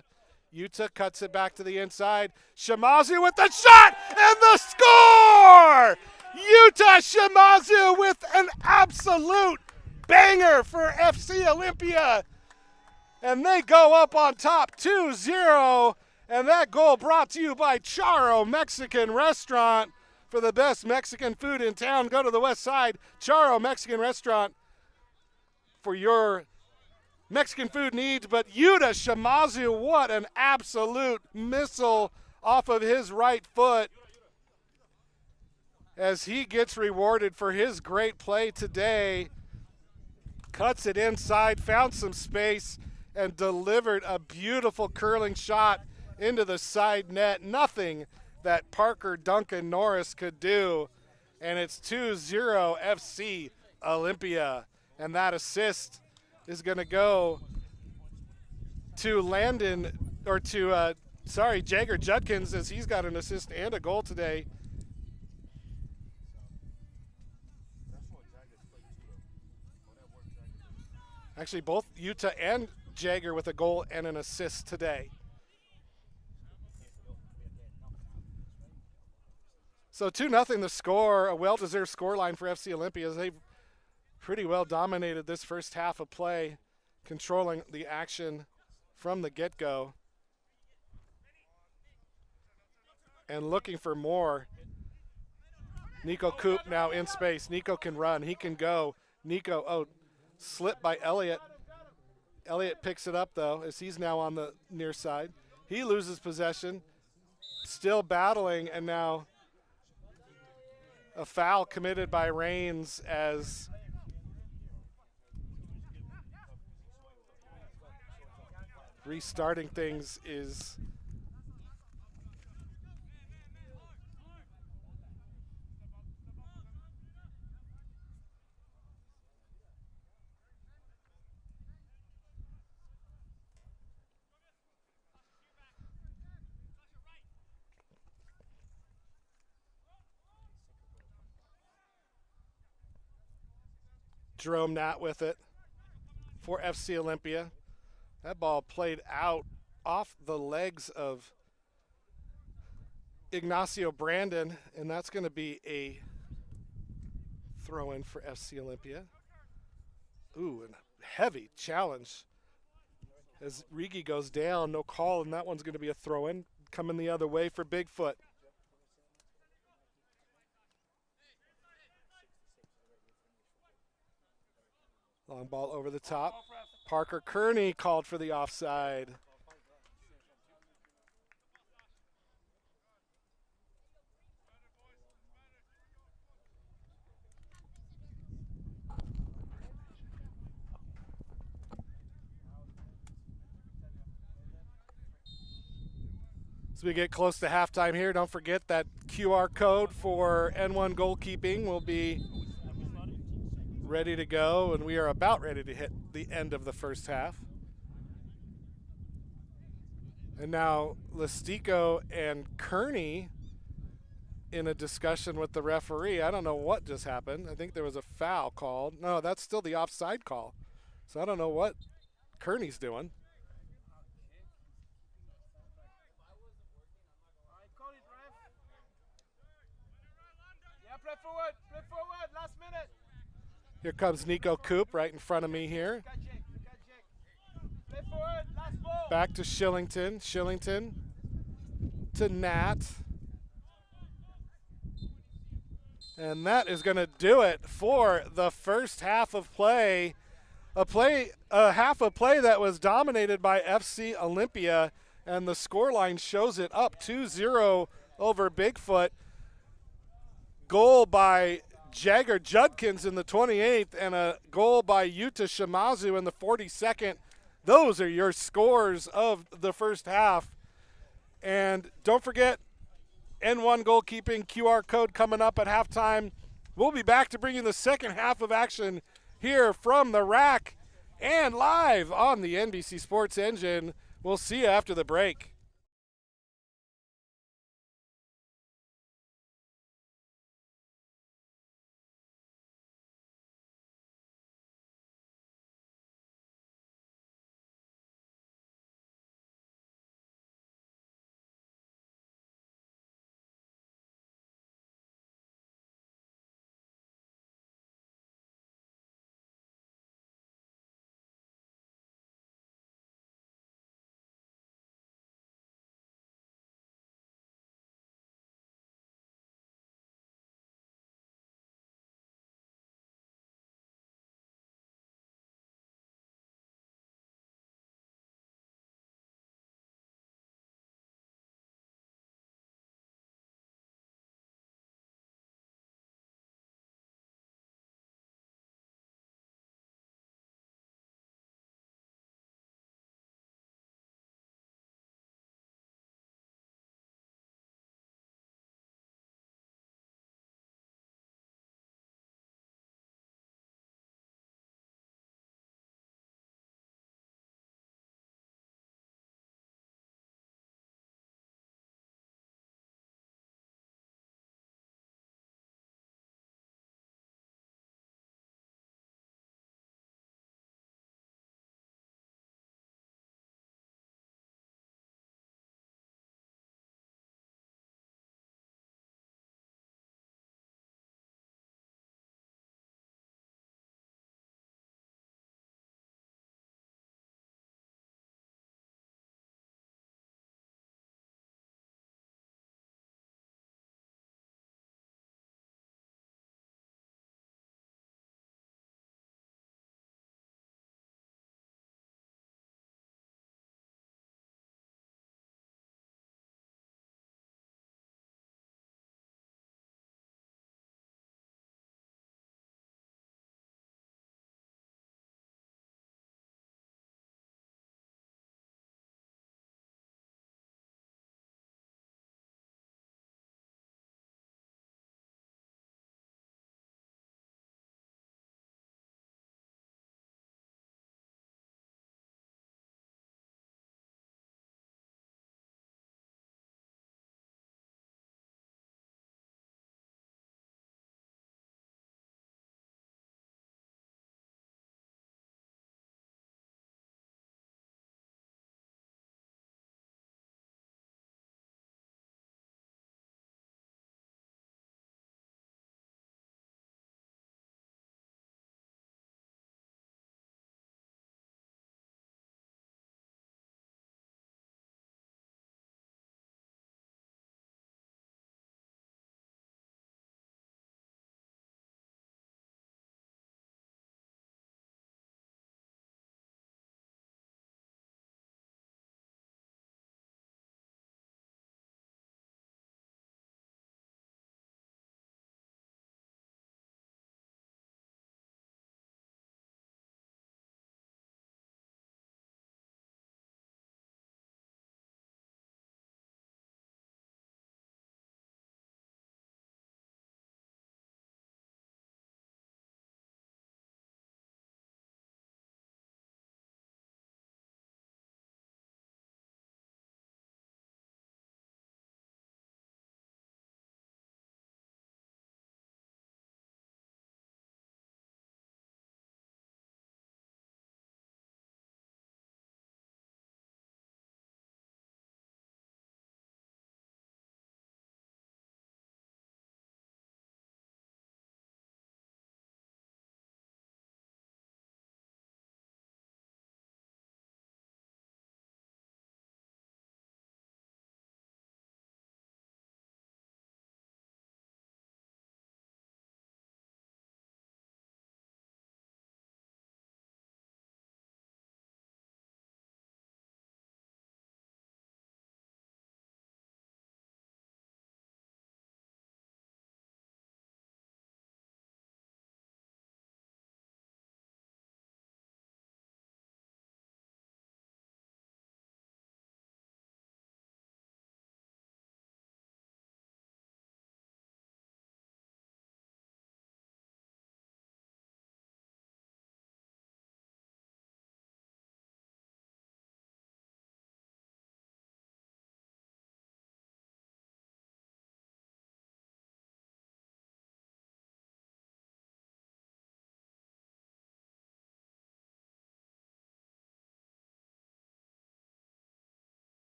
Utah cuts it back to the inside. Shimazu with the shot and the score! Utah Shimazu with an absolute banger for FC Olympia. And they go up on top 2-0. And that goal brought to you by Charo Mexican Restaurant. For the best Mexican food in town, go to the west side. Charo Mexican Restaurant for your Mexican food needs. But Yuta Shimazu, what an absolute missile off of his right foot as he gets rewarded for his great play today. Cuts it inside, found some space, and delivered a beautiful curling shot into the side net. Nothing that Parker Duncan Norris could do. And it's 2-0 FC Olympia. And that assist is going to go to Jagger Judkins, as he's got an assist and a goal today. Actually, both Utah and Jagger with a goal and an assist today. So 2-0 the score, a well-deserved scoreline for FC Olympia as they've pretty well dominated this first half of play, controlling the action from the get-go. And looking for more. Nico Coop now in space. Nico can run. He can go. Nico, slipped by Elliott. Elliott picks it up, though, as he's now on the near side. He loses possession. Still battling, and now a foul committed by Reigns as restarting things is Jerome Nat with it for FC Olympia. That ball played out off the legs of Ignacio Brandon, and that's going to be a throw-in for FC Olympia. Ooh, and a heavy challenge as Rigi goes down. No call, and that one's going to be a throw-in coming the other way for Bigfoot. Long ball over the top. Parker Kearney called for the offside. As we get close to halftime here, don't forget that QR code for N1 goalkeeping will be ready to go, and we are about ready to hit the end of the first half. And now Listico and Kearney in a discussion with the referee. I don't know what just happened. I think there was a foul called. No, that's still the offside call. So I don't know what Kearney's doing. Play forward, last minute. Here comes Nico Coop right in front of me here. Play forward, last ball. Back to Shillington. Shillington to Nat. And that is going to do it for the first half of play. A half of play that was dominated by FC Olympia, and the scoreline shows it up 2-0 over Bigfoot. Goal by Jagger Judkins in the 28th and a goal by Yuta Shimazu in the 42nd. Those are your scores of the first half. And don't forget, N1 goalkeeping QR code coming up at halftime. We'll be back to bring you the second half of action here from the rack and live on the NBC Sports Engine. We'll see you after the break.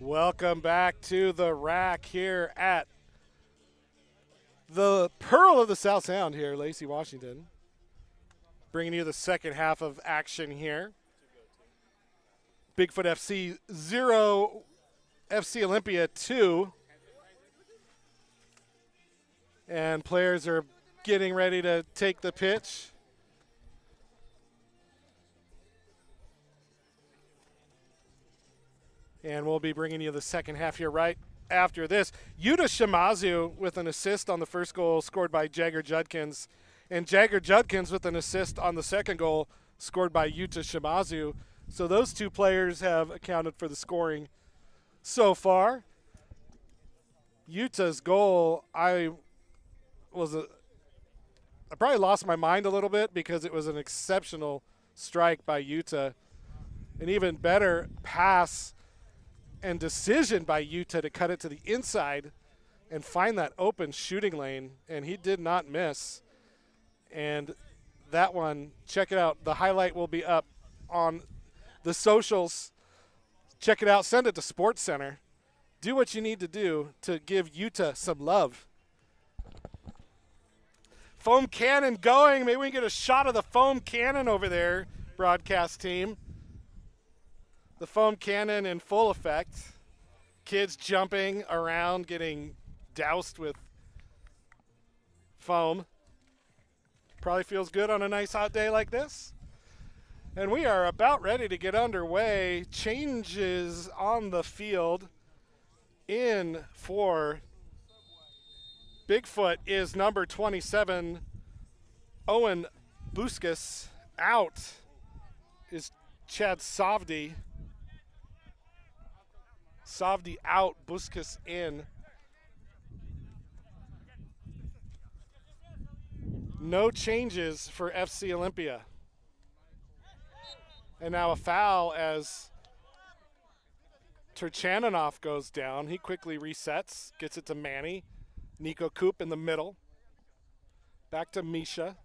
Welcome back to the rack here at the Pearl of the South Sound here, Lacey, Washington. Bringing you the second half of action here. Bigfoot FC 0, FC Olympia 2. And players are getting ready to take the pitch. And we'll be bringing you the second half here right after this. Yuta Shimazu with an assist on the first goal scored by Jagger Judkins. And Jagger Judkins with an assist on the second goal scored by Yuta Shimazu. So those two players have accounted for the scoring so far. Yuta's goal, I probably lost my mind a little bit because it was an exceptional strike by Yuta. An even better pass and decision by Yuta to cut it to the inside and find that open shooting lane, and he did not miss. And that one, check it out. The highlight will be up on the socials. Check it out. Send it to Sports Center. Do what you need to do to give Yuta some love. Foam cannon going. Maybe we can get a shot of the foam cannon over there, broadcast team. The foam cannon in full effect. Kids jumping around, getting doused with foam. Probably feels good on a nice hot day like this. And we are about ready to get underway. Changes on the field. In for Bigfoot is number 27, Owen Busquets. Out is Chad Savdi. Savdi out, Busquets in. No changes for FC Olympia. And now a foul as Turchaninoff goes down. He quickly resets, gets it to Manny. Nico Coop in the middle. Back to Misha.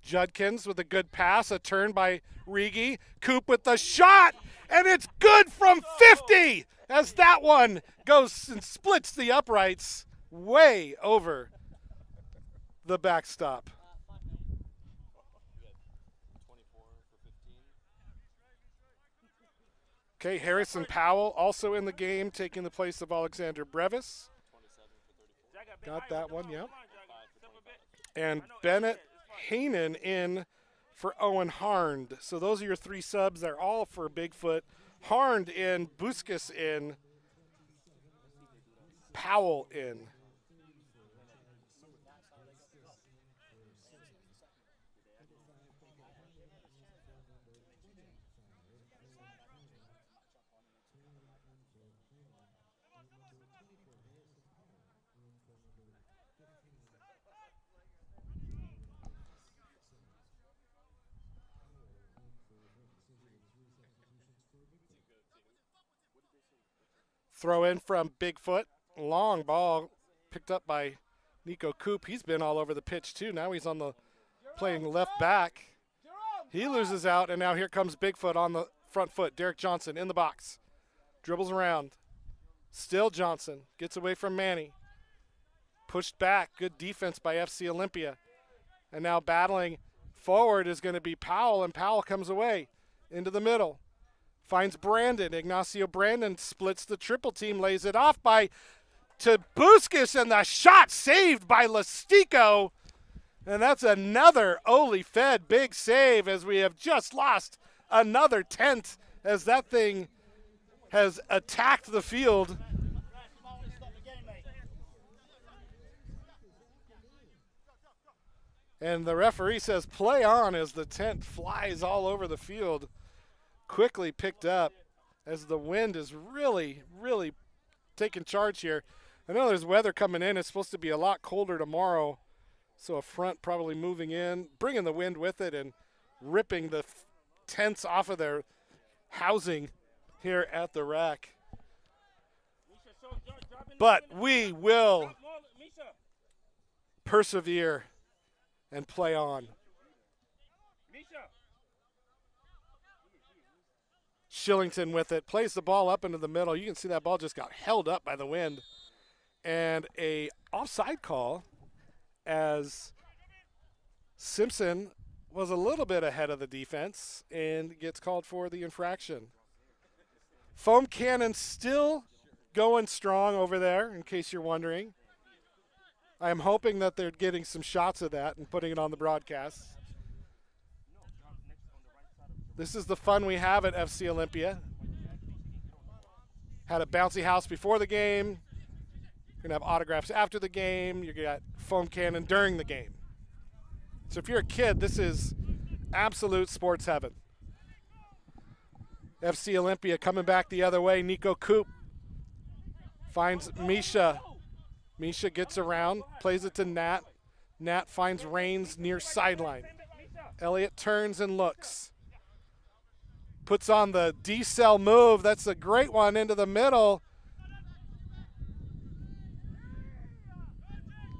Judkins with a good pass, a turn by Rigi. Coop with the shot, and it's good from 50 as that one goes and splits the uprights way over the backstop. Okay, Harrison Powell also in the game, taking the place of Alexander Brevis. Got that one, yeah. And Bennett Haanen in for Owen Harnd. So those are your three subs. They're all for Bigfoot. Harnd in, Busquets in, Powell in. Throw in from Bigfoot. Long ball picked up by Nico Coop. He's been all over the pitch too. Now he's on the playing left back. He loses out, and now here comes Bigfoot on the front foot. Derek Johnson in the box. Dribbles around. Still Johnson. Gets away from Manny. Pushed back. Good defense by FC Olympia. And now battling forward is going to be Powell, and Powell comes away into the middle. Finds Brandon. Ignacio Brandon splits the triple team, lays it off to Busquets, and the shot saved by Lastico. And that's another Oli Fed big save as we have just lost another tent as that thing has attacked the field. And the referee says play on as the tent flies all over the field. Quickly picked up as the wind is really, really taking charge here. I know there's weather coming in. It's supposed to be a lot colder tomorrow. So a front probably moving in, bringing the wind with it and ripping the tents off of their housing here at the rack. But we will persevere and play on. Shillington with it, plays the ball up into the middle. You can see that ball just got held up by the wind. And a offside call as Simpson was a little bit ahead of the defense and gets called for the infraction. Foam cannon still going strong over there, in case you're wondering. I'm hoping that they're getting some shots of that and putting it on the broadcast. This is the fun we have at FC Olympia. Had a bouncy house before the game. You're going to have autographs after the game. You got foam cannon during the game. So if you're a kid, this is absolute sports heaven. FC Olympia coming back the other way. Nico Coop finds Misha. Misha gets around, plays it to Nat. Nat finds Reigns near sideline. Elliott turns and looks. Puts on the D-cell move. That's a great one into the middle.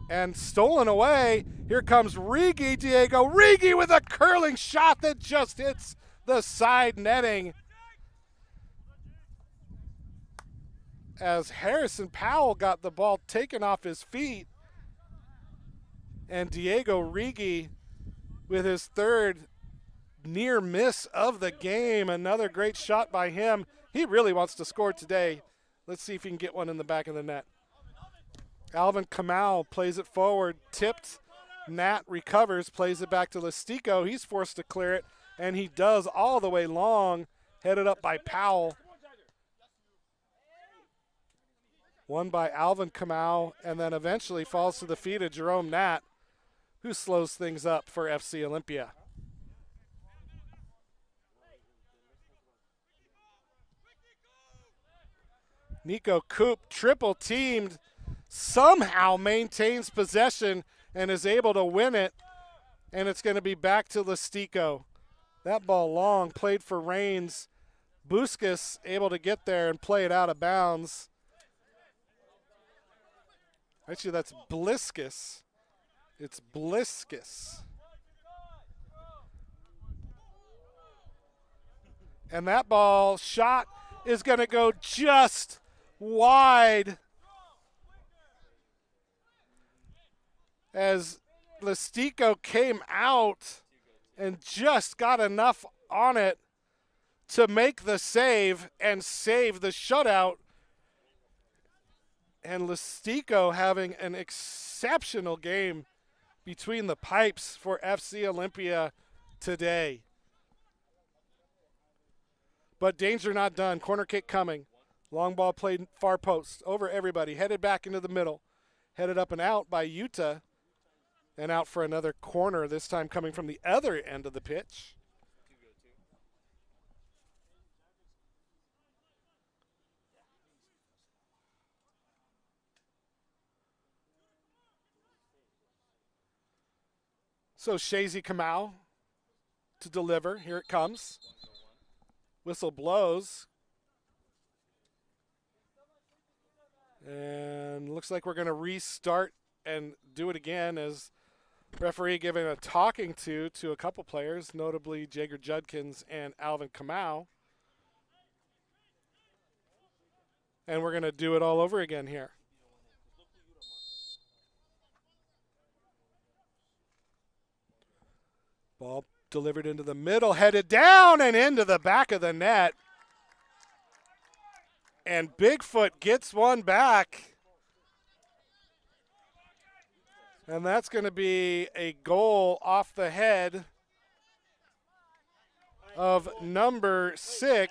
And stolen away. Here comes Rigi, Diego. Rigi with a curling shot that just hits the side netting. As Harrison Powell got the ball taken off his feet. And Diego Rigi with his third near miss of the game. Another great shot by him. He really wants to score today. Let's see if he can get one in the back of the net. Alvin Kamau plays it forward, tipped. Nat recovers, plays it back to Listico. He's forced to clear it, and he does all the way long, headed up by Powell. Won by Alvin Kamau, and then eventually falls to the feet of Jerome Nat, who slows things up for FC Olympia. Nico Coop triple teamed, somehow maintains possession and is able to win it, and it's going to be back to Listico. That ball long, played for Reigns. Busquets able to get there and play it out of bounds. Actually, that's Bliskus. It's Bliskus. And that ball shot is going to go just wide as Listico came out and just got enough on it to make the save and save the shutout. And Listico having an exceptional game between the pipes for FC Olympia today. But danger not done. Corner kick coming. Long ball played far post. Over everybody. Headed back into the middle. Headed up and out by Utah. And out for another corner, this time coming from the other end of the pitch. So Shazy Kamau to deliver. Here it comes. Whistle blows. And looks like we're going to restart and do it again as referee giving a talking to a couple players, notably Jager Judkins and Alvin Kamau. And we're going to do it all over again here. Ball delivered into the middle, headed down and into the back of the net. And Bigfoot gets one back. And that's going to be a goal off the head of number 16.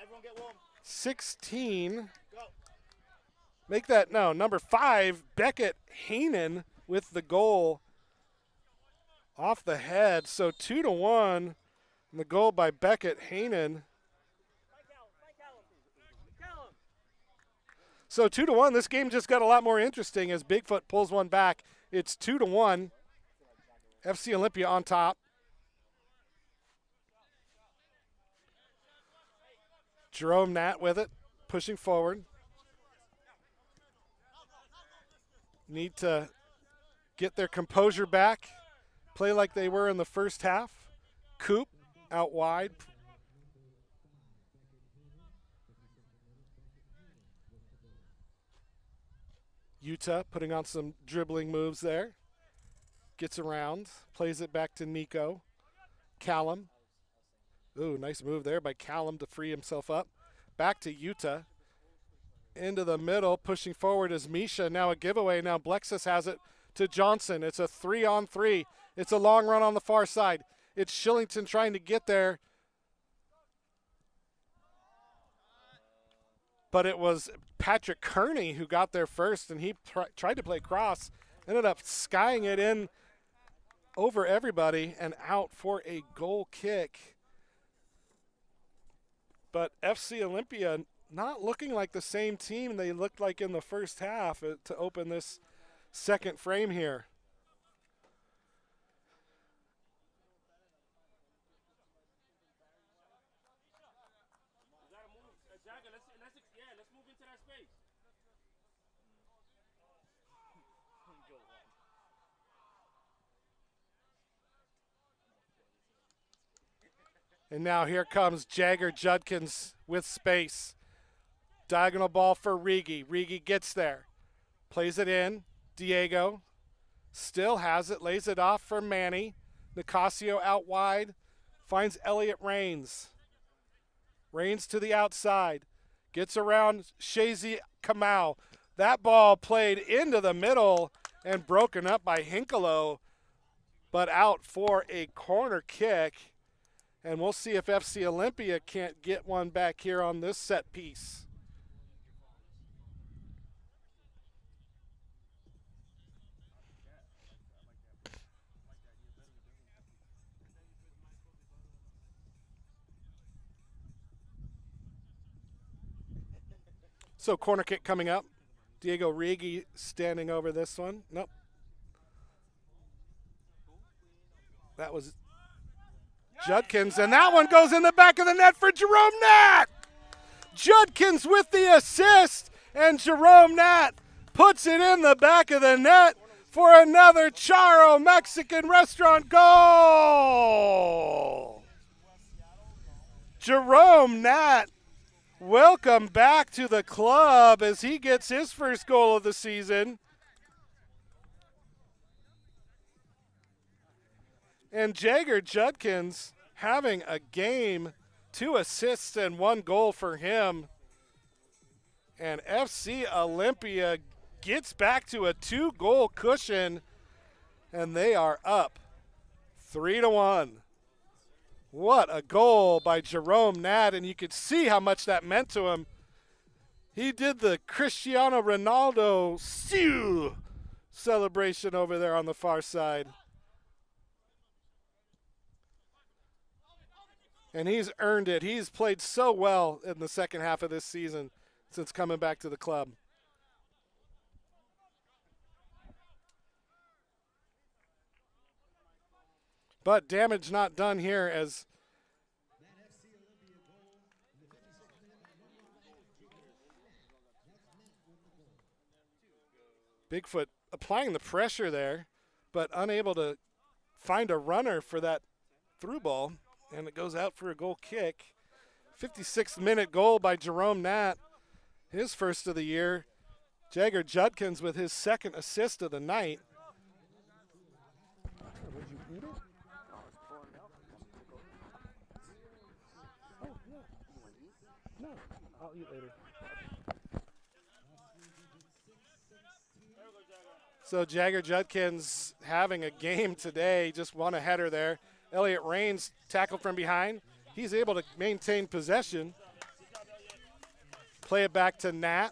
Make that, no, number 5, Beckett Heenan with the goal off the head. So 2-1, and the goal by Beckett Heenan. So 2-1, this game just got a lot more interesting as Bigfoot pulls one back. It's 2-1. FC Olympia on top. Jerome Nat with it, pushing forward. Need to get their composure back, play like they were in the first half. Coop out wide. Utah putting on some dribbling moves there. Gets around, plays it back to Nico. Callum. Ooh, nice move there by Callum to free himself up. Back to Utah. Into the middle, pushing forward is Misha. Now a giveaway. Now Blexus has it to Johnson. It's a 3-on-3. It's a long run on the far side. It's Shillington trying to get there. But it was Patrick Kearney who got there first, and he tried to play cross. Ended up skying it in over everybody and out for a goal kick. But FC Olympia not looking like the same team they looked like in the first half to open this second frame here. Let's move into that space. And now here comes Jagger Judkins with space. Diagonal ball for Rigi. Rigi gets there. Plays it in. Diego still has it. Lays it off for Manny. Nicasio out wide. Finds Elliot Rains. Rains to the outside. Gets around Shazy Kamau. That ball played into the middle and broken up by Hinkalo, but out for a corner kick. And we'll see if FC Olympia can't get one back here on this set piece. So corner kick coming up. Diego Rigi standing over this one. Nope. That was Judkins, and that one goes in the back of the net for Jerome Nat. Judkins with the assist, and Jerome Nat puts it in the back of the net for another Charo Mexican restaurant goal. Jerome Nat, welcome back to the club as he gets his first goal of the season. And Jagger Judkins having a game, 2 assists and 1 goal for him. And FC Olympia gets back to a 2-goal cushion, and they are up 3-1. What a goal by Jerome Nat, and you could see how much that meant to him. He did the Cristiano Ronaldo celebration over there on the far side. And he's earned it. He's played so well in the second half of this season since coming back to the club. But damage not done here as Bigfoot applying the pressure there, but unable to find a runner for that through ball. And it goes out for a goal kick. 56th minute goal by Jerome Nat, his first of the year. Jagger Judkins with his second assist of the night. Would you eat it? Oh, no. No, I'll eat later. So Jagger Judkins having a game today, just won a header there. Elliot Rains tackled from behind. He's able to maintain possession. Play it back to Nat.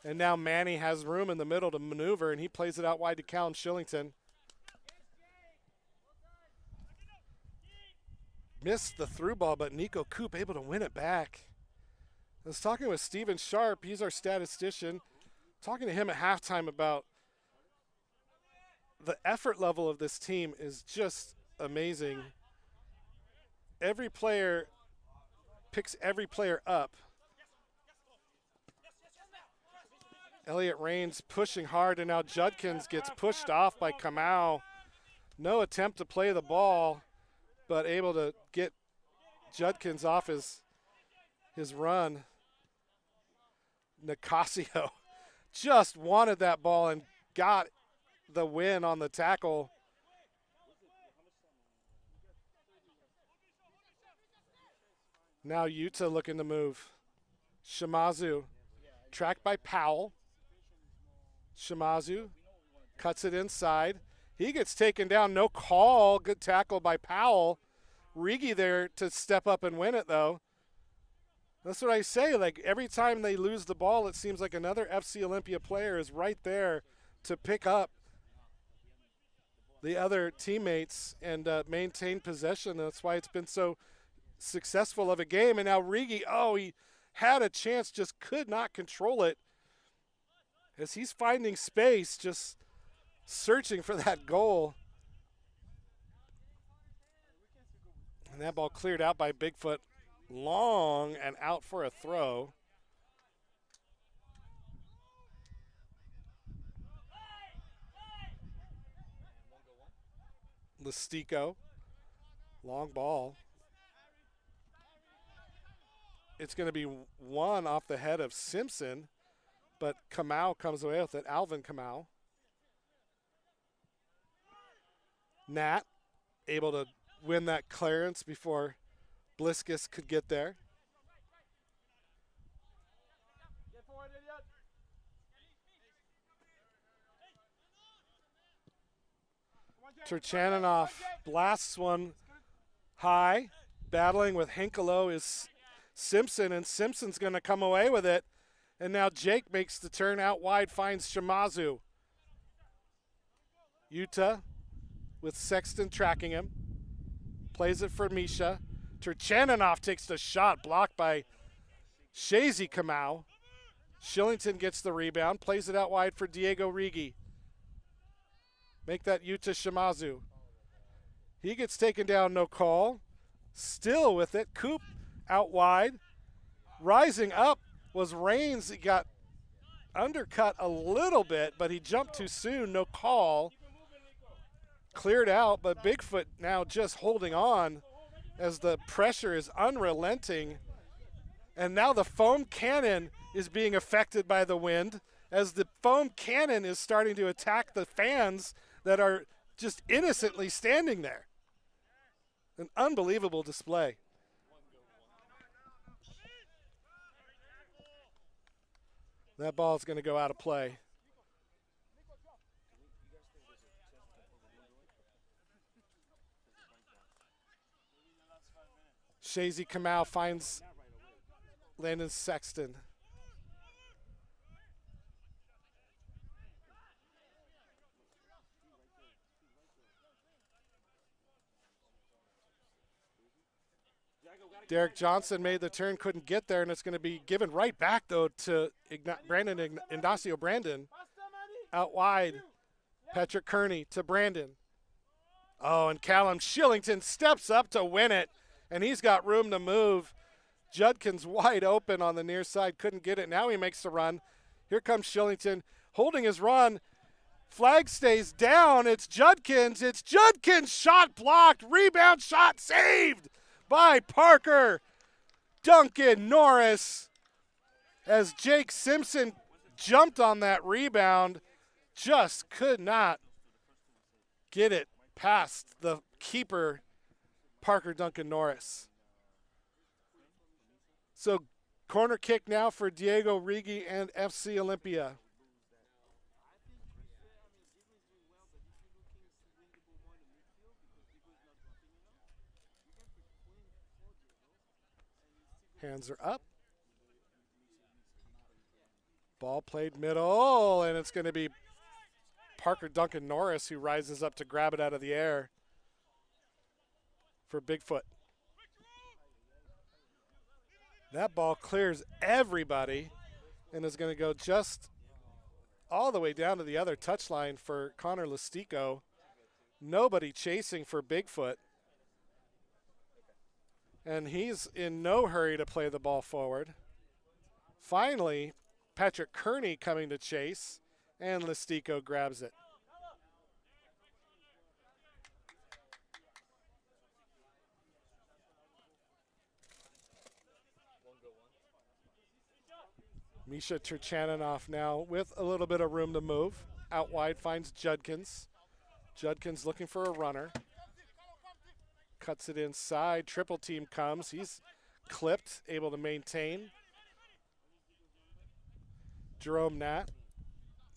And now Manny has room in the middle to maneuver, and he plays it out wide to Callum Shillington. Missed the through ball, but Nico Coop able to win it back. I was talking with Steven Sharp. He's our statistician. Talking to him at halftime about the effort level of this team is just amazing. Every player picks every player up. Elliot Rains pushing hard, and now Judkins gets pushed off by Kamau. No attempt to play the ball, but able to get Judkins off his run. Nicasio just wanted that ball and got the win on the tackle. Now Utah looking to move. Shimazu, tracked by Powell. Shimazu cuts it inside. He gets taken down. No call. Good tackle by Powell. Rigi there to step up and win it, though. That's what I say. Like, every time they lose the ball, it seems like another FC Olympia player is right there to pick up the other teammates and maintain possession. That's why it's been so successful of a game. And now Rigi, he had a chance, just could not control it as he's finding space, just searching for that goal. And that ball cleared out by Bigfoot. Long and out for a throw. Listico. Long ball. It's going to be one off the head of Simpson, but Kamau comes away with it. Alvin Kamau. Nat able to win that clearance before Bliskus could get there. Turchaninov blasts one high. Battling with Hinkalo is Simpson, and Simpson's going to come away with it. And now Jake makes the turn out wide, finds Shimazu. Utah with Sexton tracking him. Plays it for Misha. Turchaninov takes the shot, blocked by Shazy Kamau. Shillington gets the rebound, plays it out wide for Diego Rigi. Make that Utah Shimazu. He gets taken down, no call. Still with it, Coop out wide. Rising up was Rains. He got undercut a little bit, but he jumped too soon, no call. Cleared out, but Bigfoot now just holding on as the pressure is unrelenting. And now the foam cannon is being affected by the wind as the foam cannon is starting to attack the fans that are just innocently standing there. An unbelievable display. That ball is going to go out of play. Shazy Kamau finds Landon Sexton. Derek Johnson made the turn, couldn't get there, and it's going to be given right back, though, to Ignacio Brandon. Out wide, Patrick Kearney to Brandon. Oh, and Callum Shillington steps up to win it, and he's got room to move. Judkins wide open on the near side, couldn't get it. Now he makes the run. Here comes Shillington holding his run. Flag stays down. It's Judkins. It's Judkins. Shot blocked. Rebound shot saved by Parker Duncan Norris as Jake Simpson jumped on that rebound. Just could not get it past the keeper, Parker Duncan Norris. So corner kick now for Diego Rigi and FC Olympia. Hands are up. Ball played middle, and it's going to be Parker Duncan Norris who rises up to grab it out of the air for Bigfoot. That ball clears everybody and is going to go just all the way down to the other touchline for Connor Listico. Nobody chasing for Bigfoot. And he's in no hurry to play the ball forward. Finally, Patrick Kearney coming to chase, and Listico grabs it. Misha Turchaninoff now with a little bit of room to move. Out wide finds Judkins. Judkins looking for a runner. Cuts it inside. Triple team comes. He's clipped, able to maintain. Jerome Nat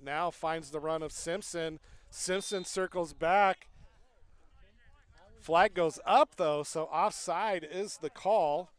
now finds the run of Simpson. Simpson circles back. Flag goes up, though, so offside is the call.